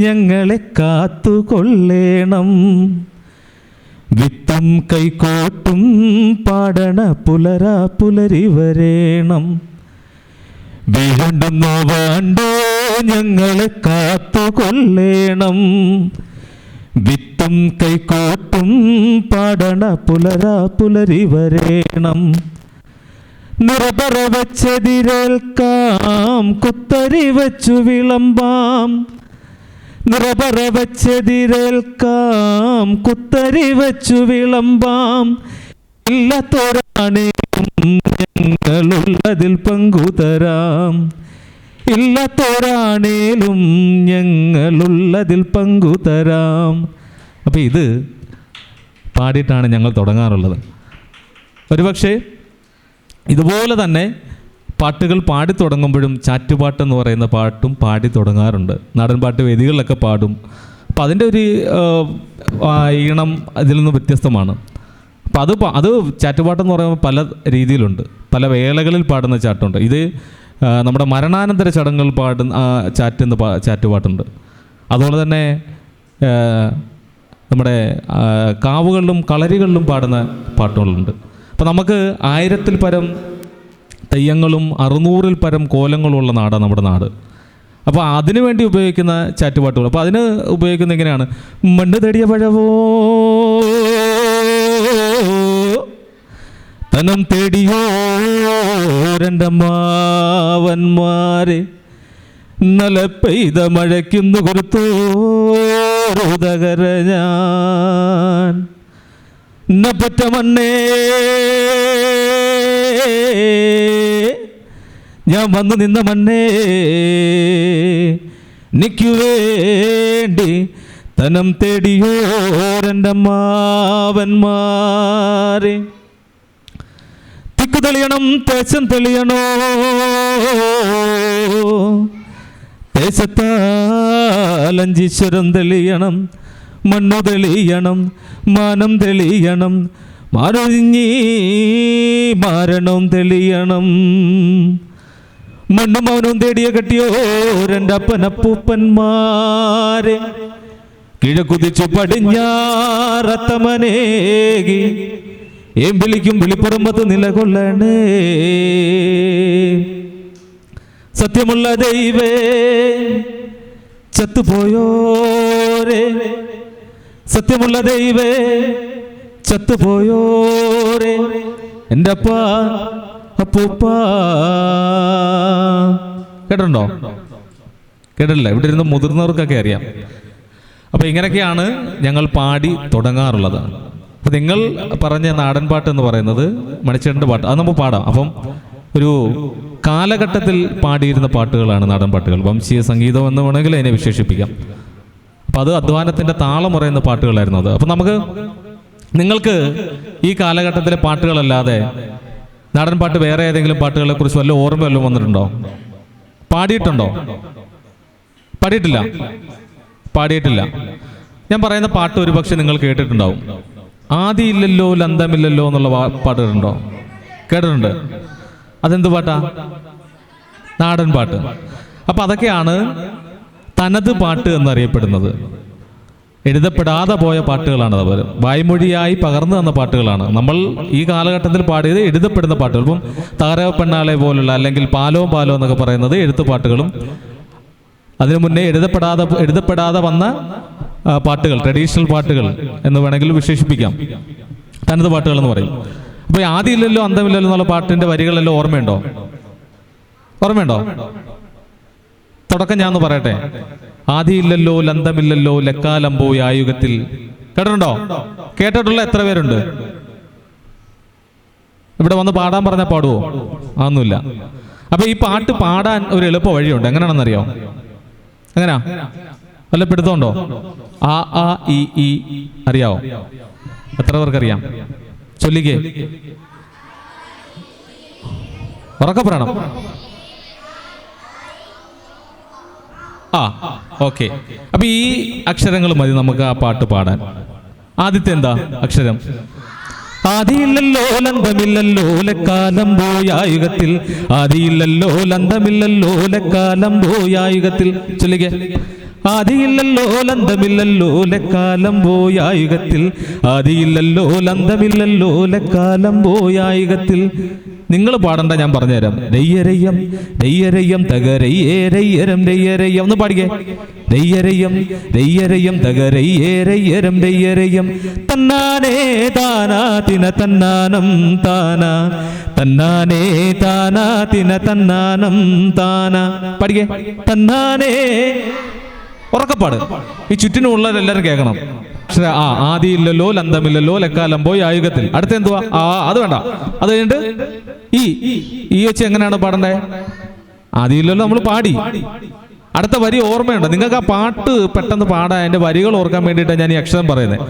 ഞങ്ങളെ കാത്തുകൊള്ളേണം, വിത്തും കൈക്കോട്ടും പാടണ പുലരാ പുലരി വരേണം. വിഴണ്ടുന്നു വാണ്ട് ഞങ്ങളെ കാത്തുകൊള്ളേണം, വിത്തും കൈക്കോട്ടും പാടണ പുലരാ പുലരി വരേണം. നിറപറ വച്ചതിരേൽക്കാം, കുത്തരി വച്ചു വിളമ്പാം. നിറപറ വച്ചതിരേൽക്കാം, കുത്തരി വച്ചു വിളമ്പാം. ഇല്ലത്തോരാണേലും ഞങ്ങളുള്ളതിൽ പങ്കുതരാം, ഇല്ലത്തോരാണേലും ഞങ്ങളുള്ളതിൽ പങ്കുതരാം. അപ്പോൾ ഇത് പാടിയിട്ടാണ് ഞങ്ങൾ തുടങ്ങാറുള്ളത്. ഒരുപക്ഷെ ഇതുപോലെ തന്നെ പാട്ടുകൾ പാടി തുടങ്ങുമ്പോഴും ചാറ്റുപാട്ടെന്ന് പറയുന്ന പാട്ടും പാടി തുടങ്ങാറുണ്ട്. നാടൻപാട്ട് വേദികളിലൊക്കെ പാടും. അപ്പോൾ അതിൻ്റെ ഒരു ഈണം ഇതിൽ നിന്ന് വ്യത്യസ്തമാണ്. അപ്പോൾ അത് ചാറ്റുപാട്ടെന്ന് പറയുമ്പോൾ പല രീതിയിലുണ്ട്, പല വേളകളിൽ പാടുന്ന ചാട്ടുണ്ട്. ഇത് നമ്മുടെ മരണാനന്തര ചടങ്ങുകൾ പാടുന്ന ചാറ്റുപാട്ടുണ്ട്. അതുപോലെ തന്നെ നമ്മുടെ കാവുകളിലും കളരികളിലും പാടുന്ന പാട്ടുകളുണ്ട്. അപ്പോൾ നമുക്ക് 1000-ൽ പരം തെയ്യങ്ങളും 600-ൽ പരം കോലങ്ങളും ഉള്ള നാടാണ് നമ്മുടെ നാട്. അപ്പോൾ അതിനു വേണ്ടി ഉപയോഗിക്കുന്ന ചാറ്റുപാട്ടുകൾ, അപ്പോൾ അതിന് ഉപയോഗിക്കുന്ന എങ്ങനെയാണ്: മണ്ണ് തടിയ പഴവോ തനം തേടിയോ രണ്ടമ്മാവന്മാരെ, നല്ല പെയ്ത മഴയ്ക്കുന്നു കൊടുത്തോതകര ഞാൻ നപ്പറ്റ മണ്ണേ ഞാൻ വന്നു നിന്ന മണ്ണേ, നിക്കു വേണ്ടി തനം തേടിയോ രണ്ടമ്മാവന്മാരെ. തിക്കു തെളിയണം തേശം തെളിയണോ, ദേശത്താലഞ്ചീശ്വരം തെളിയണം, മണ്ണു തെളിയണം, മാനം തെളിയണം, മാരൊഴിഞ്ഞീ മാരണം തെളിയണം. മണ്ണും മൗനവും തേടിയ കെട്ടിയോ രണ്ടപ്പനപ്പൂപ്പന്മാരെ കിഴക്കുതിച്ചു പടിഞ്ഞാറത്തമനേകി ഏം വിളിക്കും വിളിപ്പുറമ്പത്ത് നിലകൊള്ളണേ. സത്യമുള്ള ദൈവേ ചത്തുപോയോരേ, സത്യമുള്ള ദൈവേ ചത്തുപോയോരേ, എൻ്റെ അപ്പ അപ്പൂപ്പ. കേട്ടിട്ടുണ്ടോ? കേട്ടിട്ടില്ല? ഇവിടെ ഇരുന്ന് മുതിർന്നവർക്കൊക്കെ അറിയാം. അപ്പോൾ ഇങ്ങനെയൊക്കെയാണ് ഞങ്ങൾ പാടി തുടങ്ങാറുള്ളത്. അപ്പോൾ നിങ്ങൾ പറഞ്ഞ നാടൻ പാട്ട് എന്ന് പറയുന്നത് മണിച്ചേട്ടൻ്റെ പാട്ട്, അത് നമുക്ക് പാടാം. അപ്പം ഒരു കാലഘട്ടത്തിൽ പാടിയിരുന്ന പാട്ടുകളാണ് നാടൻ പാട്ടുകൾ. വംശീയ സംഗീതം എന്ന് വേണമെങ്കിൽ അതിനെ വിശേഷിപ്പിക്കാം. അപ്പം അത് അധ്വാനത്തിൻ്റെ താളം പറയുന്ന പാട്ടുകളായിരുന്നു അത്. അപ്പം നമുക്ക് നിങ്ങൾക്ക് ഈ കാലഘട്ടത്തിലെ പാട്ടുകളല്ലാതെ നാടൻ പാട്ട് വേറെ ഏതെങ്കിലും പാട്ടുകളെ കുറിച്ച് വല്ല ഓർമ്മ വല്ലതും വന്നിട്ടുണ്ടോ? പാടിയിട്ടുണ്ടോ? പാടിയിട്ടില്ല. പാടിയിട്ടില്ല. ഞാൻ പറയുന്ന പാട്ട് ഒരുപക്ഷെ നിങ്ങൾ കേട്ടിട്ടുണ്ടാവും. ആദിയില്ലല്ലോ ലന്തമില്ലല്ലോ എന്നുള്ള പാട്ട് കേട്ടിട്ടുണ്ടോ? കേട്ടിട്ടുണ്ട്. അതെന്ത് പാട്ടാ? നാടൻ പാട്ട്. അപ്പം അതൊക്കെയാണ് തനത് പാട്ട് എന്നറിയപ്പെടുന്നത്. എഴുതപ്പെടാതെ പോയ പാട്ടുകളാണ്. അത് വായ്മൊഴിയായി പകർന്നു തന്ന പാട്ടുകളാണ്. നമ്മൾ ഈ കാലഘട്ടത്തിൽ പാടിയത് എഴുതപ്പെടുന്ന പാട്ടുകൾ. ഇപ്പം താരക പെണ്ണാളെ പോലുള്ള, അല്ലെങ്കിൽ പാലോ പാലോ എന്നൊക്കെ പറയുന്നത് എഴുത്ത് പാട്ടുകളും, അതിനു മുന്നേ എഴുതപ്പെടാതെ വന്ന പാട്ടുകൾ, ട്രഡീഷണൽ പാട്ടുകൾ എന്ന് വേണമെങ്കിൽ വിശേഷിപ്പിക്കാം. തനത് പാട്ടുകൾ എന്ന് പറയും. അപ്പോൾ ആദിയില്ലല്ലോ അന്തമില്ലല്ലോ എന്നുള്ള പാട്ടിൻ്റെ വരികളെല്ലാം ഓർമ്മയുണ്ടോ? ഓർമ്മയുണ്ടോ? തുടക്കം ഞാൻ ഒന്ന് പറയട്ടെ. ആദിയില്ലല്ലോ ലന്തമില്ലല്ലോ ലക്കാലംബോ യായുഗത്തിൽ. കേട്ടിട്ടുണ്ടോ? കേട്ടിട്ടുള്ള എത്ര പേരുണ്ട്? ഇവിടെ വന്ന് പാടാൻ പറഞ്ഞാൽ പാടുവോ? അതൊന്നുമില്ല. അപ്പൊ ഈ പാട്ട് പാടാൻ ഒരു എളുപ്പ വഴിയുണ്ട്. എങ്ങനെയാണെന്നറിയോ? എങ്ങനെയാ? വല്ല പിടുത്തമുണ്ടോ? ആ ആ ഇ ഈ അറിയാവോ? എത്ര പേർക്കറിയാം? ചൊല്ലിക്കേ, ഉറക്കെ പറയണം. ഓക്കെ. അപ്പൊ ഈ അക്ഷരങ്ങൾ മതി നമുക്ക് ആ പാട്ട് പാടാൻ. ആദ്യത്തെ എന്താ അക്ഷരം? ആദിയില്ലല്ലോ ലന്തമില്ലല്ലോ ലക്കാലം പോയായുഗത്തിൽ. ആദിയില്ലല്ലോ ലന്തമില്ലല്ലോ ലക്കാലം പോയായുഗത്തിൽ. ചൊല്ലിക്കേ. ആദിയില്ലല്ലോ ലന്തമില്ലല്ലോ ലക്കാലം പോയായുഗത്തിൽ. ആദിയില്ലല്ലോ ലന്തമില്ലല്ലോ ലക്കാലം പോയായുഗത്തിൽ. നിങ്ങൾ പാടണ്ട, ഞാൻ പറഞ്ഞുതരാം. ദയ്യരയ്യം ദയ്യരയ്യം തകരയ്യേരയ്യരം ദയ്യരയ്യം. ഒന്ന് പാടിക്കേ. ദയ്യരയ്യം ദയ്യരയ്യം തകരയ്യേരയ്യരം ദയ്യരയ്യം. തന്നാനേ താനാ തിന തന്നാനം താനാ. തന്നാനേ താനാ തിന തന്നാനം താനാ. പാടിക്കേ. തന്നാനേ. ഉറക്കപ്പാട്. ഈ ചുറ്റിനുള്ളവരെല്ലാവരും കേൾക്കണം. ആദിയില്ലല്ലോ ലന്തമില്ലല്ലോ ലക്കാലം പോയി ആയുഗത്തിൽ. അടുത്ത എന്തുവാ? അത് വേണ്ട. അത് കഴിഞ്ഞിട്ട് ഈ വെച്ച് എങ്ങനെയാണ് പാടണ്ടേ? ആദിയില്ലല്ലോ നമ്മൾ പാടി. അടുത്ത വരി ഓർമ്മയുണ്ട് നിങ്ങൾക്ക്? ആ പാട്ട് പെട്ടെന്ന് പാടാൻ, അതിന്റെ വരികൾ ഓർക്കാൻ വേണ്ടിയിട്ടാണ് ഞാൻ ഈ അക്ഷരം പറയുന്നത്.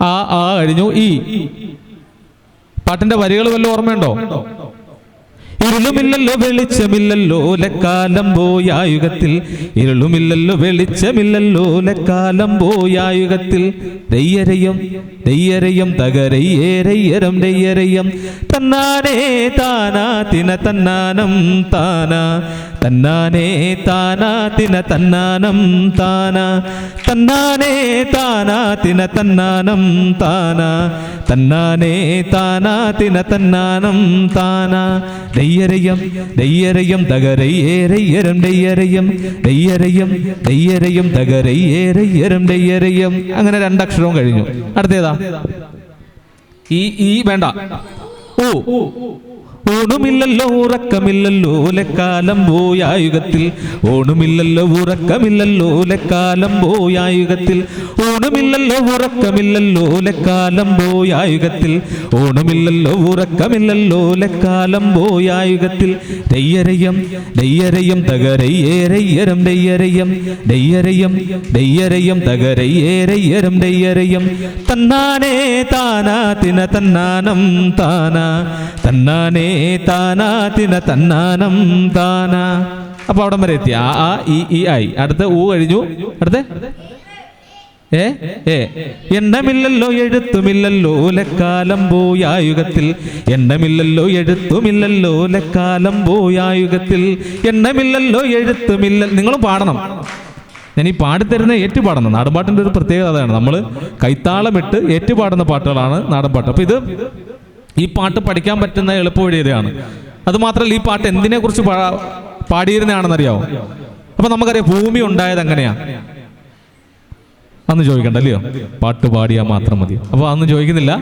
ആ കഴിഞ്ഞു. ഈ പാട്ടിന്റെ വരികൾ വല്ല ഓർമ്മയുണ്ടോ? ഇരുളുമില്ലല്ലോ വെളിച്ചമില്ലല്ലോ ലക്കാലം പോയായുഗത്തിൽ. ഇരുളുമില്ലല്ലോ വെളിച്ചമില്ലല്ലോ ലക്കാലം പോയായുഗത്തിൽ. ദയ്യരയ്യം ദയ്യരയ്യം തകരയ്യേരയ്യരം ദയ്യരയ്യം. തന്നാനേ താനാ തിന തന്നാനം താനാ. തന്നാനേ താനാ തിന തന്നാനം താനാ. തന്നാനേ താനാ തിന തന്നാനം താനാ. തന്നാനേ താനാ തിന തന്നാനം താനാ. ദയ്യരയ്യം ദയ്യരയ്യം തകരയ്യേരയ്യരം ദയ്യരയ്യം. ദയ്യരയ്യം ദയ്യരയ്യം തകരയ്യേരയ്യരം ദയ്യരയ്യം. അങ്ങനെ രണ്ടക്ഷരവും കഴിഞ്ഞു. അടുത്തേതാ? ഈ വേണ്ട. ഊണുമില്ലല്ലോ ഉറക്കമില്ലല്ലോ ലക്കാലം പോയായുഗത്തിൽ. ഊണുമില്ലല്ലോ ഉറക്കമില്ലല്ലോ ലക്കാലം പോയായുഗത്തിൽ. ഊണുമില്ലല്ലോ ഉറക്കമില്ലല്ലോ ലക്കാലം പോയായുഗത്തിൽ. ഊണുമില്ലല്ലോ ഉറക്കമില്ലല്ലോ ലക്കാലം പോയായുഗത്തിൽ. ദയ്യരയ്യം ദയ്യരയ്യം തകരയ്യേരയ്യരം ദയ്യരയ്യം. ദയ്യരയ്യം ദയ്യരയ്യം തകരയ്യേരയ്യരം ദയ്യരയ്യം. തന്നാനേ താനാ തിന തന്നാനം താനാ. തന്നാനേ താനാ തിന തന്നാനം താനാ. അപ്പൊ അവിടം വരെ എത്തി. ആ ഇ ഈ ആയി. അടുത്ത ഊ കഴിഞ്ഞു. അടുത്ത എണ്ണമില്ലല്ലോ എഴുത്തുമില്ലല്ലോ ലക്കാലം പോയായുഗത്തിൽ, എണ്ണമില്ലല്ലോ എഴുത്തുമില്ലല്ലോ ലക്കാലം പോയായുഗത്തിൽ, എണ്ണമില്ലല്ലോ എഴുത്തുമില്ല. നിങ്ങളും പാടണം. ഞാൻ ഈ പാടിത്തരുന്ന ഏറ്റുപാടുന്ന നാടൻപാട്ടിൻ്റെ ഒരു പ്രത്യേകത അതാണ്. നമ്മൾ കൈത്താളമിട്ട് ഏറ്റുപാടുന്ന പാട്ടുകളാണ് നാടൻപാട്ട്. അപ്പോൾ ഈ പാട്ട് പഠിക്കാൻ പറ്റുന്ന എളുപ്പവഴി ഇതാണ്. അതുമാത്രമല്ല, ഈ പാട്ട് എന്തിനെക്കുറിച്ച് പാടിയിരുന്നതാണെന്നറിയാമോ? അപ്പം നമുക്കറിയാം ഭൂമി ഉണ്ടായത് എങ്ങനെയാണ് അന്ന് ചോദിക്കണ്ട, അല്ലയോ? പാട്ട് പാടിയാൽ മാത്രം മതി. അപ്പോൾ അതൊന്നും ചോദിക്കുന്നില്ല.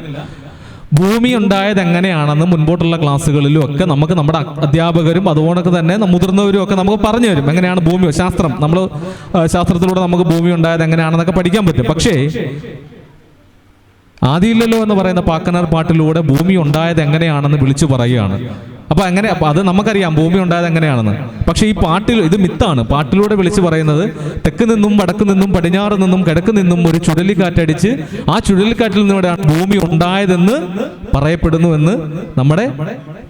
ഭൂമി ഉണ്ടായത് എങ്ങനെയാണെന്ന് മുൻപോട്ടുള്ള ക്ലാസ്സുകളിലും ഒക്കെ നമുക്ക് നമ്മുടെ അധ്യാപകരും അതുകൊണ്ടൊക്കെ തന്നെ മുതിർന്നവരും ഒക്കെ നമുക്ക് പറഞ്ഞു തരും. എങ്ങനെയാണ് ഭൂമി, ശാസ്ത്രം, നമ്മൾ ശാസ്ത്രത്തിലൂടെ നമുക്ക് ഭൂമി ഉണ്ടായത് എങ്ങനെയാണെന്നൊക്കെ പഠിക്കാൻ പറ്റും. പക്ഷേ ആദിയില്ലല്ലോ എന്ന് പറയുന്ന പാക്കനാർ പാട്ടിലൂടെ ഭൂമി ഉണ്ടായത് എങ്ങനെയാണെന്ന് വിളിച്ചു പറയുകയാണ്. അപ്പോൾ അത് നമുക്കറിയാം ഭൂമി ഉണ്ടായത് എങ്ങനെയാണെന്ന്. പക്ഷേ ഈ പാട്ടിൽ ഇത് മിത്താണ്. പാട്ടിലൂടെ വിളിച്ചു പറയുന്നത് തെക്ക് നിന്നും വടക്ക് നിന്നും പടിഞ്ഞാറ് നിന്നും കിഴക്ക് നിന്നും ഒരു ചുഴലിക്കാറ്റടിച്ച് ആ ചുഴലിക്കാറ്റിൽ നിന്നുകൂടെയാണ് ഭൂമി ഉണ്ടായതെന്ന് പറയപ്പെടുന്നു എന്ന് നമ്മുടെ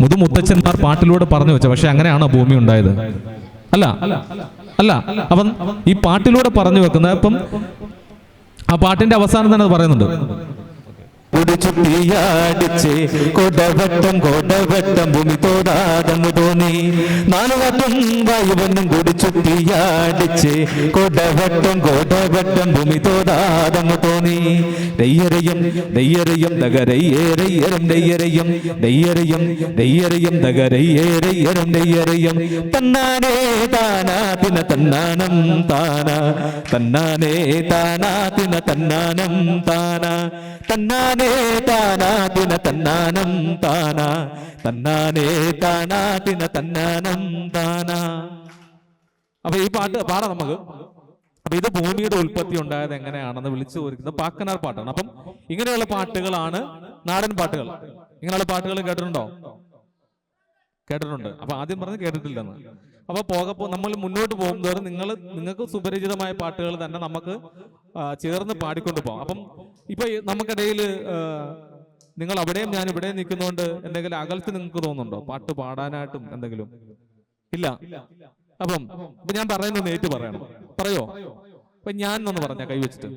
മുതുമുത്തച്ഛന്മാർ പാട്ടിലൂടെ പറഞ്ഞു വെച്ച. പക്ഷെ അങ്ങനെയാണോ ഭൂമി ഉണ്ടായത്? അല്ല. അപ്പം ഈ പാട്ടിലൂടെ പറഞ്ഞു വെക്കുന്ന ഇപ്പം ആ പാട്ടിന്റെ അവസാനം തന്നെ അത് പറയുന്നുണ്ട്. ചുട്ടിയാടിച്ച് കൊടവട്ടം കൊടവട്ടം ഭൂമി തോടാതമു തോന്നി, നാലുവട്ടം വായുവനും കൂടി ചുട്ടിയാടിച്ച് കൊടവട്ടം കൊടവട്ടം ഭൂമി തോടാതമു തോന്നി. ദയ്യരയും ദയ്യരയും തകരയ്യേറയ്യരം ദയ്യരയും ദയ്യരയും ദയ്യരയും തകരയ്യേറയ്യരം ദയ്യരയും തന്നാനേ താനാ തിന തന്നാനം താനാ തന്നാനേ താനാ തിന തന്നാനം താനാ തന്നാനേ താനാ തിന തന്നാനം താനാ തന്നാനേ താനാ തിന തന്നാനം താനാ. അപ്പൊ ഈ പാട്ട് പാടാം നമുക്ക്. അപ്പൊ ഇത് ഭൂമിയുടെ ഉൽപ്പത്തി ഉണ്ടായത് എങ്ങനെയാണെന്ന് വിളിച്ചു ചോദിക്കുന്ന പാക്കനാർ പാട്ടാണ്. അപ്പം ഇങ്ങനെയുള്ള പാട്ടുകളാണ് നാടൻ പാട്ടുകൾ. ഇങ്ങനെയുള്ള പാട്ടുകൾ കേട്ടിട്ടുണ്ടോ? കേട്ടിട്ടുണ്ട്. അപ്പൊ ആദ്യം പറഞ്ഞ് കേട്ടിട്ടില്ലെന്ന്. അപ്പൊ നമ്മൾ മുന്നോട്ട് പോകുന്നതോറും നിങ്ങൾക്ക് സുപരിചിതമായ പാട്ടുകൾ തന്നെ നമുക്ക് ചേർന്ന് പാടിക്കൊണ്ട് പോകാം. അപ്പം ഇപ്പൊ നമുക്കിടയിൽ നിങ്ങൾ അവിടെയും ഞാൻ ഇവിടെയും നിൽക്കുന്നതുകൊണ്ട് എന്തെങ്കിലും അകൽത്ത് നിങ്ങൾക്ക് തോന്നുന്നുണ്ടോ പാട്ട് പാടാനായിട്ടും എന്തെങ്കിലും? ഇല്ല. അപ്പം ഞാൻ പറയുന്നത് ഏറ്റു പറയണം. പറയോ? അപ്പൊ ഞാൻ എന്ന് പറഞ്ഞ കൈവച്ചിട്ട്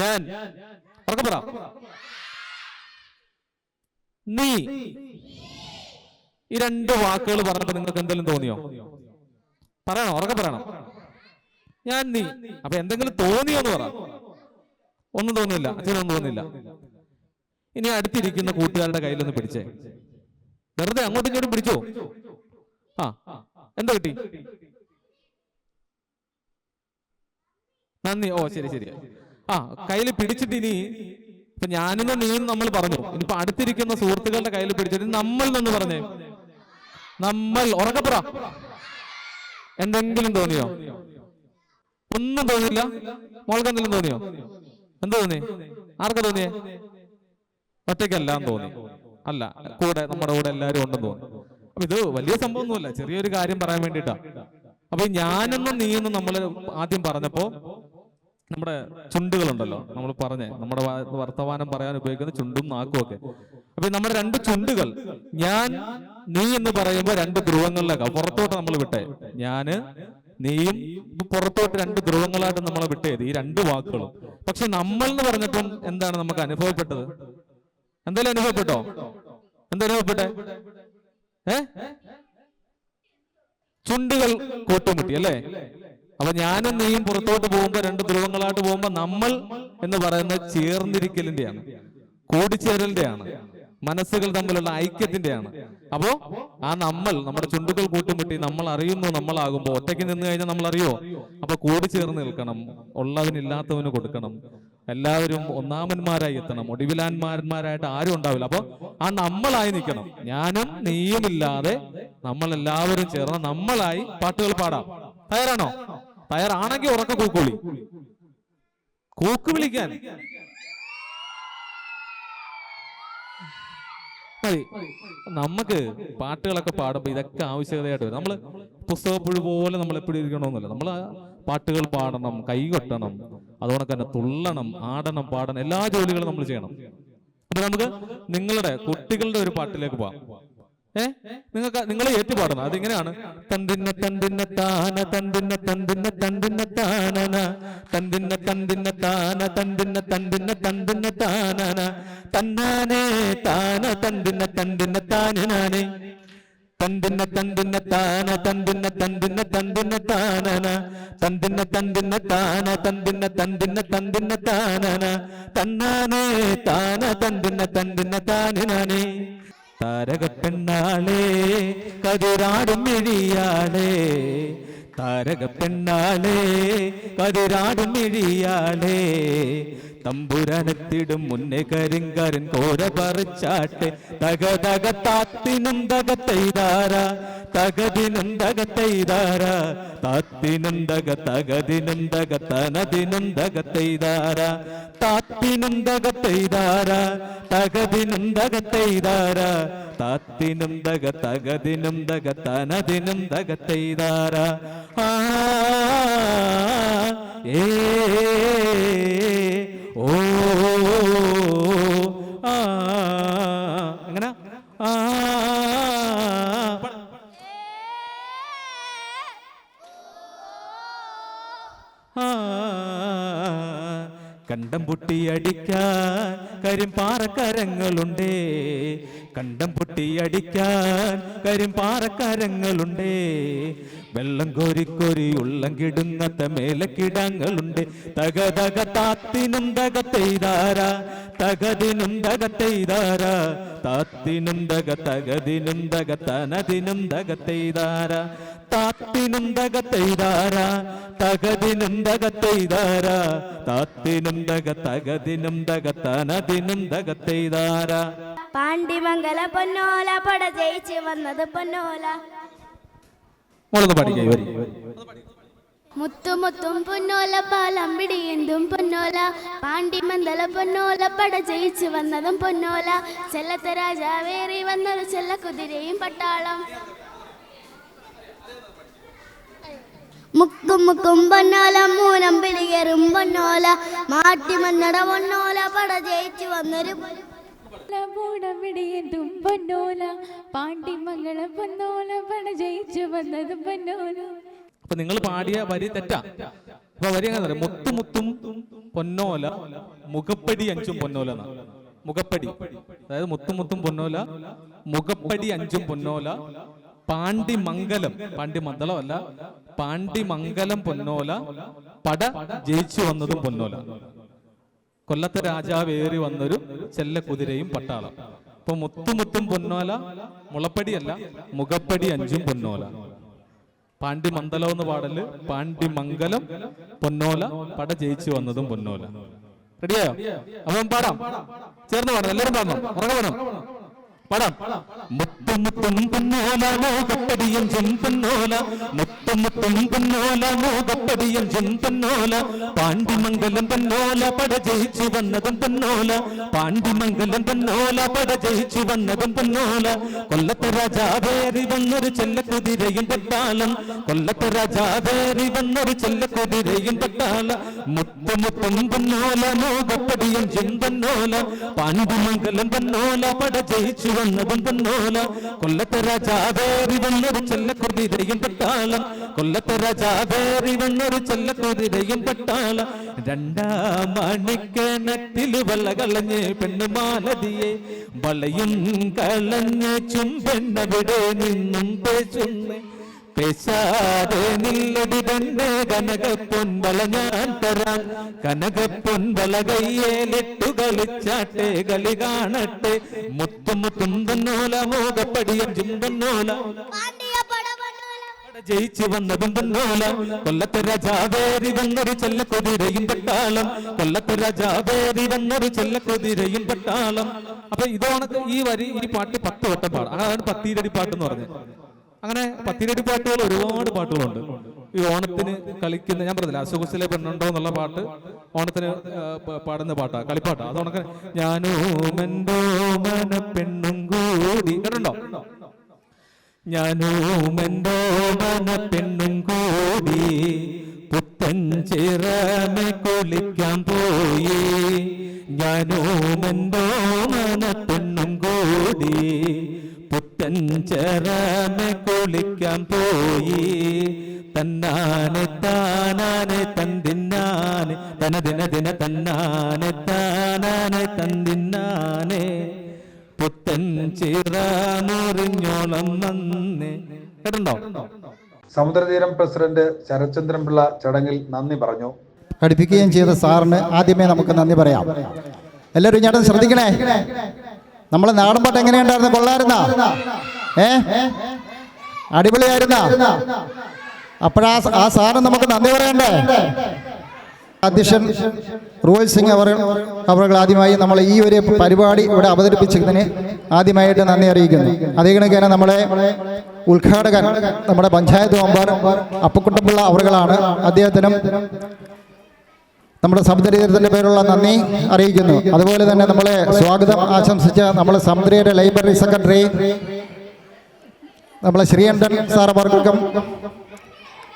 ഞാൻ ഉറക്കെ പറ. നീ. ഈ രണ്ട് വാക്കുകൾ പറഞ്ഞപ്പോ നിങ്ങൾക്ക് എന്തെങ്കിലും തോന്നിയോ? പറയണോ? ഉറക്കെ പറയണം. ഞാൻ നീ. അപ്പൊ എന്തെങ്കിലും തോന്നിയോ എന്ന് പറ. ഒന്നും തോന്നില്ല. അച്ഛനൊന്നും തോന്നില്ല. ഇനി അടുത്തിരിക്കുന്ന കൂട്ടുകാരുടെ കയ്യിലൊന്ന് പിടിച്ചേ. വെറുതെ അങ്ങോട്ടും ഇങ്ങോട്ടും പിടിച്ചോ. എന്താ കിട്ടി? നന്ദി. ഓ ശരി. കയ്യിൽ പിടിച്ചിട്ട് ഇനി ഇപ്പൊ ഞാനെന്ന് നീന്ന് നമ്മൾ പറഞ്ഞു. ഇനിയിപ്പോ അടുത്തിരിക്കുന്ന സുഹൃത്തുക്കളുടെ കയ്യിൽ പിടിച്ചിട്ട് നമ്മൾ എന്ന് പറഞ്ഞേ. നമ്മൾ. ഉറക്കെ പറ. എന്തെങ്കിലും തോന്നിയോ? ഒന്നും തോന്നില്ല. മോൾക്ക് എന്തെങ്കിലും തോന്നിയോ? എന്താ തോന്നി? ആർക്കാ തോന്നിയേ? ഒറ്റയ്ക്കെല്ലാം തോന്നി. അല്ല, നമ്മുടെ കൂടെ എല്ലാവരും ഉണ്ടെന്ന് തോന്നി. അപ്പൊ ഇത് വലിയ സംഭവമൊന്നുമല്ല, ചെറിയൊരു കാര്യം പറയാൻ വേണ്ടിയിട്ടാ. അപ്പൊ ഞാനെന്നും നീയെന്നും നമ്മൾ ആദ്യം പറഞ്ഞപ്പോ നമ്മുടെ ചുണ്ടുകളുണ്ടല്ലോ, നമ്മൾ നമ്മുടെ വർത്തമാനം പറയാൻ ഉപയോഗിക്കുന്ന ചുണ്ടും നാക്കും ഒക്കെ. അപ്പൊ നമ്മുടെ രണ്ട് ചുണ്ടുകൾ ഞാൻ നീ എന്ന് പറയുമ്പോൾ രണ്ട് ധ്രുവങ്ങളിലേക്കാ പുറത്തോട്ട് നമ്മൾ വിട്ടേ. ഞാന് നീയും പുറത്തോട്ട് രണ്ട് ധ്രുവങ്ങളായിട്ട് നമ്മളെ വിട്ടേത് ഈ രണ്ട് വാക്കുകളും. പക്ഷെ നമ്മൾ എന്ന് പറഞ്ഞപ്പം എന്താണ് നമുക്ക് അനുഭവപ്പെട്ടത്? എന്തായാലും അനുഭവപ്പെട്ടോ? എന്താ അനുഭവപ്പെട്ടെ? ചുണ്ടുകൾ കൂട്ടുമുട്ടി അല്ലേ? അപ്പൊ ഞാനും നീയും പുറത്തോട്ട് പോകുമ്പോ രണ്ട് ധ്രുവങ്ങളായിട്ട് പോകുമ്പോ നമ്മൾ എന്ന് പറയുന്നത് ചേർന്നിരിക്കലിന്റെയാണ്, കൂടിച്ചേരലിന്റെയാണ്, മനസ്സുകൾ തമ്മിലുള്ള ഐക്യത്തിന്റെയാണ്. അപ്പോ ആ നമ്മുടെ ചുണ്ടുകൾ കൂട്ടുമുട്ടി നമ്മൾ അറിയുന്നു നമ്മളാകുമ്പോ. ഒറ്റയ്ക്ക് നിന്ന് കഴിഞ്ഞാൽ നമ്മൾ അറിയോ? അപ്പൊ കൂടിച്ചേർന്ന് നിൽക്കണം, ഉള്ളവനില്ലാത്തവന് കൊടുക്കണം, എല്ലാവരും ഒന്നാമന്മാരായി എത്തണം, ഒടുവിലാന്മാരന്മാരായിട്ട് ആരും ഉണ്ടാവില്ല. അപ്പൊ ആ നമ്മളായി നിൽക്കണം. ഞാനും നീയുമില്ലാതെ നമ്മളെല്ലാവരും ചേർന്ന് നമ്മളായി പാട്ടുകൾ പാടാം. തയ്യാറാണോ? തയ്യാറാണെങ്കിൽ ഉറക്കെ കൂക്കുവിളി. കൂക്ക് വിളിക്കാൻ മതി. നമുക്ക് പാട്ടുകളൊക്കെ പാടുമ്പോൾ ഇതൊക്കെ ആവശ്യകതയായിട്ട് വരും. നമ്മള് പുസ്തകപ്പുഴു പോലെ നമ്മൾ എപ്പോഴും ഇരിക്കണമെന്നില്ല. നമ്മൾ പാട്ടുകൾ പാടണം, കൈകൊട്ടണം, അതുകൊണ്ട് തന്നെ തുള്ളണം, ആടണം, പാടണം, എല്ലാ ജോലികളും നമ്മൾ ചെയ്യണം. അപ്പൊ നമുക്ക് നിങ്ങളുടെ കുട്ടികളുടെ ഒരു പാട്ടിലേക്ക് പോവാം. നിങ്ങൾ ഏറ്റുപാടണം. അതിങ്ങനെയാണ് തന്തിന്ന തന്തിന്ന താന തന്തിന്ന തന്തിന്ന തന്തിന്ന താനന തന്തിന്ന തന്തിന്ന താന തന്തിന്ന തന്തിന്ന തന്തിന്ന താനന തന്നാനേ താന തന്തിന്ന തന്തിന്ന താനനാനേ തന്തിന്ന തന്തിന്ന താന തന്തിന്ന തന്തിന്ന തന്തിന്ന താനന തന്തിന്ന തന്തിന്ന താന തന്തിന്ന തന്തിന്ന തന്തിന്ന താനന തന്നാനേ താന തന്തിന്ന തന്തിന്ന താനനാനേ താരകപ്പെണ്ണാളേ കതിരാടും മിഴിയാളേ താരകപ്പെണ്ണാളേ കതിരാടും മിഴിയാളേ തമ്പുരാനെത്തിടും മുന്നേ കരിങ്കാരൻ കോര പറിച്ചാട്ടെ തക തക താത്തിനും തകത്തൈതാര തകതിനും തകത്തൈതാര താത്തിനും തക തകതിനും തക തനതിനും തകത്തൈതാര താത്തിനും തകത്തൈതാര തകതിനും തകത്തൈതാര താത്തിനും തക തകതിനും തക തനതിനും തകത്തൈതാര ആ ഏ ഓ ആ എങ്ങനെ ആ കണ്ടം പൊട്ടിയടിക്കാൻ കരിമ്പാറക്കരങ്ങളുണ്ടേ കണ്ടം പൊട്ടിയടിക്കാൻ കരിമ്പാറക്കരങ്ങളുണ്ടേ വെള്ളം കോരിക്കോരി ഉള്ളം കിടുങ്ങത്ത മേലക്കിടങ്ങളുണ്ട് തക തക താത്തിനും തകത്തെയ്താര തകതിനും തകത്തെയ്താര താത്തിനും തക തകതിനും തക തനതിനും തകത്തെയ്താര താത്തിനും തകത്തെയ്താര തകതിനും തകത്തെയ്താര താത്തിനും തക തകതിനും തക തനതിനും തകത്തെയ്താര പാണ്ടിമംഗല പൊന്നോല പട ജയിച്ച് വന്നത് പൊന്നോല മോളൊന്ന് പാടിക്കേ വരി മുത്തുമുത്തും പൊന്നോല പാലമ്പിടി എന്തും പൊന്നോല പാണ്ടിമന്ദല പൊന്നോല പട ജയിച്ച് വന്നതും പൊന്നോല ചെല്ലത്ത രാജാവേറി വന്നൊരു ചെല്ല കുതിരയും പട്ടാളം മുക്കും മുക്കും പൊന്നോല മൂനം പിടികേറും പൊന്നോല മാട്ടിമന്നട പൊന്നോല പട ജയിച്ച് വന്നൊരു പൂടമിടിയതും പൊന്നോല പാണ്ടിമംഗള പൊന്നോല പട ജയിച്ചു വന്നതും പൊന്നോല. അപ്പൊ നിങ്ങൾ പാടിയ വരി തെറ്റാ. അപ്പൊ വരി എങ്ങനെ പറയാം? മുത്തുമുത്തും പൊന്നോല മുഖപ്പടി അഞ്ചും പൊന്നോല എന്നാ. മുഖപ്പടി, അതായത് മുത്തുമുത്തും പൊന്നോല മുഖപ്പടി അഞ്ചും പൊന്നോല പാണ്ടിമംഗലം, പാണ്ടിമന്ദളം അല്ല, പാണ്ടിമംഗലം പൊന്നോല പട ജയിച്ചു വന്നതും പൊന്നോല. കൊല്ലത്തെ രാജാവേറി വന്നൊരു ചെല്ലക്കുതിരയും പട്ടാളം. അപ്പൊ മുത്തുമുത്തും പൊന്നോല മുളപ്പടിയല്ല, മുഖപ്പടി അഞ്ചും പൊന്നോല. പാണ്ടിമന്ദലം എന്ന് പാടല് പാണ്ടിമംഗലം പൊന്നോല പട ജയിച്ചു വന്നതും പൊന്നോല. റെഡിയായോ? അപ്പം പാടാം, ചേർന്ന് പാടാം, എല്ലാവരും പാടണം, ഉറങ്ങ വേണം, പാടാം. മുത്തുമുത്തും പൊന്നോല മുഖപ്പടിയഞ്ചും പൊന്നോല മുത്തുമുത്തും പൊന്നോല മുഖപ്പടിയഞ്ചും പൊന്നോല പാണ്ടിമംഗലം പൊന്നോല പട ജയിച്ചു വന്നതും പൊന്നോല പാണ്ടിമംഗലം പൊന്നോല പട ജയിച്ചു വന്നതും പൊന്നോല. കൊല്ലത്തെ രാജാവേറി വന്നൊരു ചെല്ലക്കുതിരയും പട്ടാളം, കൊല്ലത്തെ രാജാവേറി വന്നൊരു ചെല്ലക്കുതിരയും പട്ടാള. മുത്തുമുത്തും പൊന്നോല മുഖപ്പടിയഞ്ചും പൊന്നോല പാണ്ടിമംഗലം പൊന്നോല പട ജയിച്ചു വന്നതും പൊന്നോല. കൊല്ലത്തെ രാജാവേറി വന്നൊരു ചെല്ലക്കുതിരയും പട്ടാളം, കൊല്ലത്തെ രാജാവേറി വന്നൊരു ചെല്ലക്കുതിരയും പട്ടാള. രണ്ടാം മണിക്കണത്തില് വള കളഞ്ഞ് പെണ്ണുമാലതിയെ വളയും കളഞ്ഞ് ചുംബെണ്ണവിടെ നിന്നും പേശുന്നേ പേശാതെ നില്ലടി തന്നെ കനകപ്പൊൻവള ഞാൻ തരാം, കനകപ്പൊൻവള കയ്യേലിട്ടു കളിച്ചാട്ടെ കളി കാണട്ടെ. മുത്തുമുത്തും പൊന്നോല മുഖപ്പടിയഞ്ചും പൊന്നോല ജയിച്ചു വന്നതും പൊന്നോല. കൊല്ലത്തെ രാജാവേറി വന്നൊരു ചെല്ലക്കുതിരയും പട്ടാളം, കൊല്ലത്തെ രാജാവേറി വന്നൊരു ചെല്ലക്കുതിരയും പട്ടാളം. അപ്പൊ ഇതാണ് ഈ വരി, ഈ പാട്ട് 10 വട്ടം പാടാം. അതാണ് പത്തീരടി പാട്ട് എന്ന് പറഞ്ഞത്. അങ്ങനെ പത്തിരടി പാട്ടുകൾ ഒരുപാട് പാട്ടുകളുണ്ട്. ഈ ഓണത്തിന് കളിക്കുന്ന, ഞാൻ പറഞ്ഞില്ല അസുഖസിലെ പെണ്ണുണ്ടോ എന്നുള്ള പാട്ട് ഓണത്തിന് പാടുന്ന പാട്ടാ, കളിപ്പാട്ടാ. അതോണക്കെ ഞാനും എന്തോ മന പെണ്ണും കൂടി കേട്ടുണ്ടോ? ഞാനും എന്തോ മന പെണ്ണും കൂടി പുത്തൻ ചിറമെ കുളിക്കാൻ പോയി, ഞാനും എന്തോ മന പെണ്ണും കൂടി പുത്തൻ ചേരാമെ കുളിക്കാൻ പോയി തന്നാനെ താനാനെ തന്തിന്നാനെ തനദിന ദിന തന്നാനെ താനാനെ തന്തിന്നാനെ പുത്തൻ ചിറ മുറിഞ്ഞോളം വന്നേ. കേട്ടോ? സമുദ്രതീരം പ്രസിഡന്റ് ശരത്ചന്ദ്രൻ പിള്ള ചടങ്ങിൽ നന്ദി പറഞ്ഞു. പഠിപ്പിക്കുകയും ചെയ്ത സാറിന് ആദ്യമേ നമുക്ക് നന്ദി പറയാം. എല്ലാവരും ഞാൻ ശ്രദ്ധിക്കണേ. നമ്മളെ നാടൻപാട്ട് എങ്ങനെയുണ്ടായിരുന്നു? കൊള്ളായിരുന്ന? അടിപൊളിയായിരുന്ന? അപ്പോഴാ സാറിന് നമുക്ക് നന്ദി പറയണ്ടേ? അധ്യക്ഷൻ റോയൽ സിംഗ് അവർ ആദ്യമായി നമ്മൾ ഈ ഒരു പരിപാടി ഇവിടെ അവതരിപ്പിച്ചതിന് ആദ്യമായിട്ട് നന്ദി അറിയിക്കുന്നു. അതേ കണക്ക് തന്നെ നമ്മളെ ഉദ്ഘാടകൻ നമ്മുടെ പഞ്ചായത്ത് മെമ്പർ അപ്പക്കുട്ടൻപിള്ള അവர்களാണ്. അദ്ദേഹത്തിനും നമ്മുടെ സമുദ്രതീരത്തിൻ്റെ പേരുള്ള നന്ദി അറിയിക്കുന്നു. അതുപോലെ തന്നെ നമ്മളെ സ്വാഗതം ആശംസിച്ച നമ്മളെ സമുദ്രയുടെ ലൈബ്രറി സെക്രട്ടറി നമ്മളെ ശ്രീകണ്ഠൻ സാർ അവർക്കും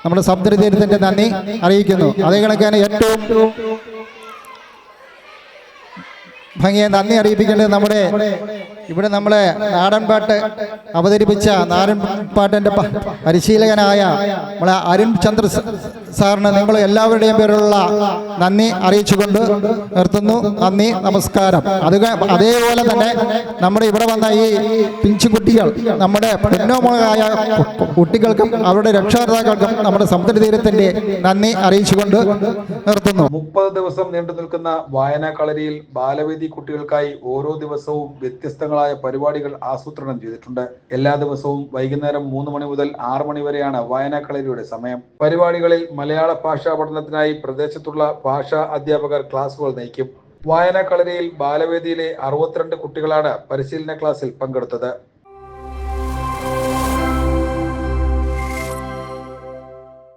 നമ്മുടെ സമുദ്രതീരത്തിൻ്റെ നന്ദി അറിയിക്കുന്നു. അതേ കണക്കാണ് ഏറ്റവും ഭംഗിയെ നന്ദി അറിയിപ്പിക്കേണ്ടത് നമ്മുടെ ഇവിടെ നമ്മളെ നാടൻപാട്ട് അവതരിപ്പിച്ച നാടൻപാട്ടിൻ്റെ പരിശീലകനായ നമ്മളെ അരുൺ ചന്ദ്ര സാറിന് നിങ്ങൾ എല്ലാവരുടെയും പേരുള്ള നന്ദി അറിയിച്ചുകൊണ്ട് നിർത്തുന്നു. നന്ദി, നമസ്കാരം. അതേപോലെ തന്നെ നമ്മുടെ ഇവിടെ വന്ന ഈ പിഞ്ചുകുട്ടികൾ, നമ്മുടെ പിന്നോമുഖമായ കുട്ടികൾക്കും അവരുടെ രക്ഷകർത്താക്കൾക്കും നമ്മുടെ സമുദ്രതീരത്തിൻ്റെ നന്ദി അറിയിച്ചുകൊണ്ട് നിർത്തുന്നു. 30 ദിവസം നീണ്ടു നിൽക്കുന്ന വായനാ കളരിയിൽ ബാലവേദി കുട്ടികൾക്കായി ഓരോ ദിവസവും വ്യത്യസ്തങ്ങളായ പരിപാടികൾ ആസൂത്രണം ചെയ്തിട്ടുണ്ട്. എല്ലാ ദിവസവും വൈകുന്നേരം 3 മണി മുതൽ 6 മണി വരെയാണ് വായനാ കളരിയുടെ സമയം. പരിപാടികളിൽ മലയാള ഭാഷാ പഠനത്തിനായി പ്രദേശത്തുള്ള ഭാഷാ അധ്യാപകർ ക്ലാസുകൾ നയിക്കും. വായനാ കളരിയിൽ ബാലവേദിയിലെ 62 കുട്ടികളാണ് പരിശീലന ക്ലാസ്സിൽ പങ്കെടുത്തത്.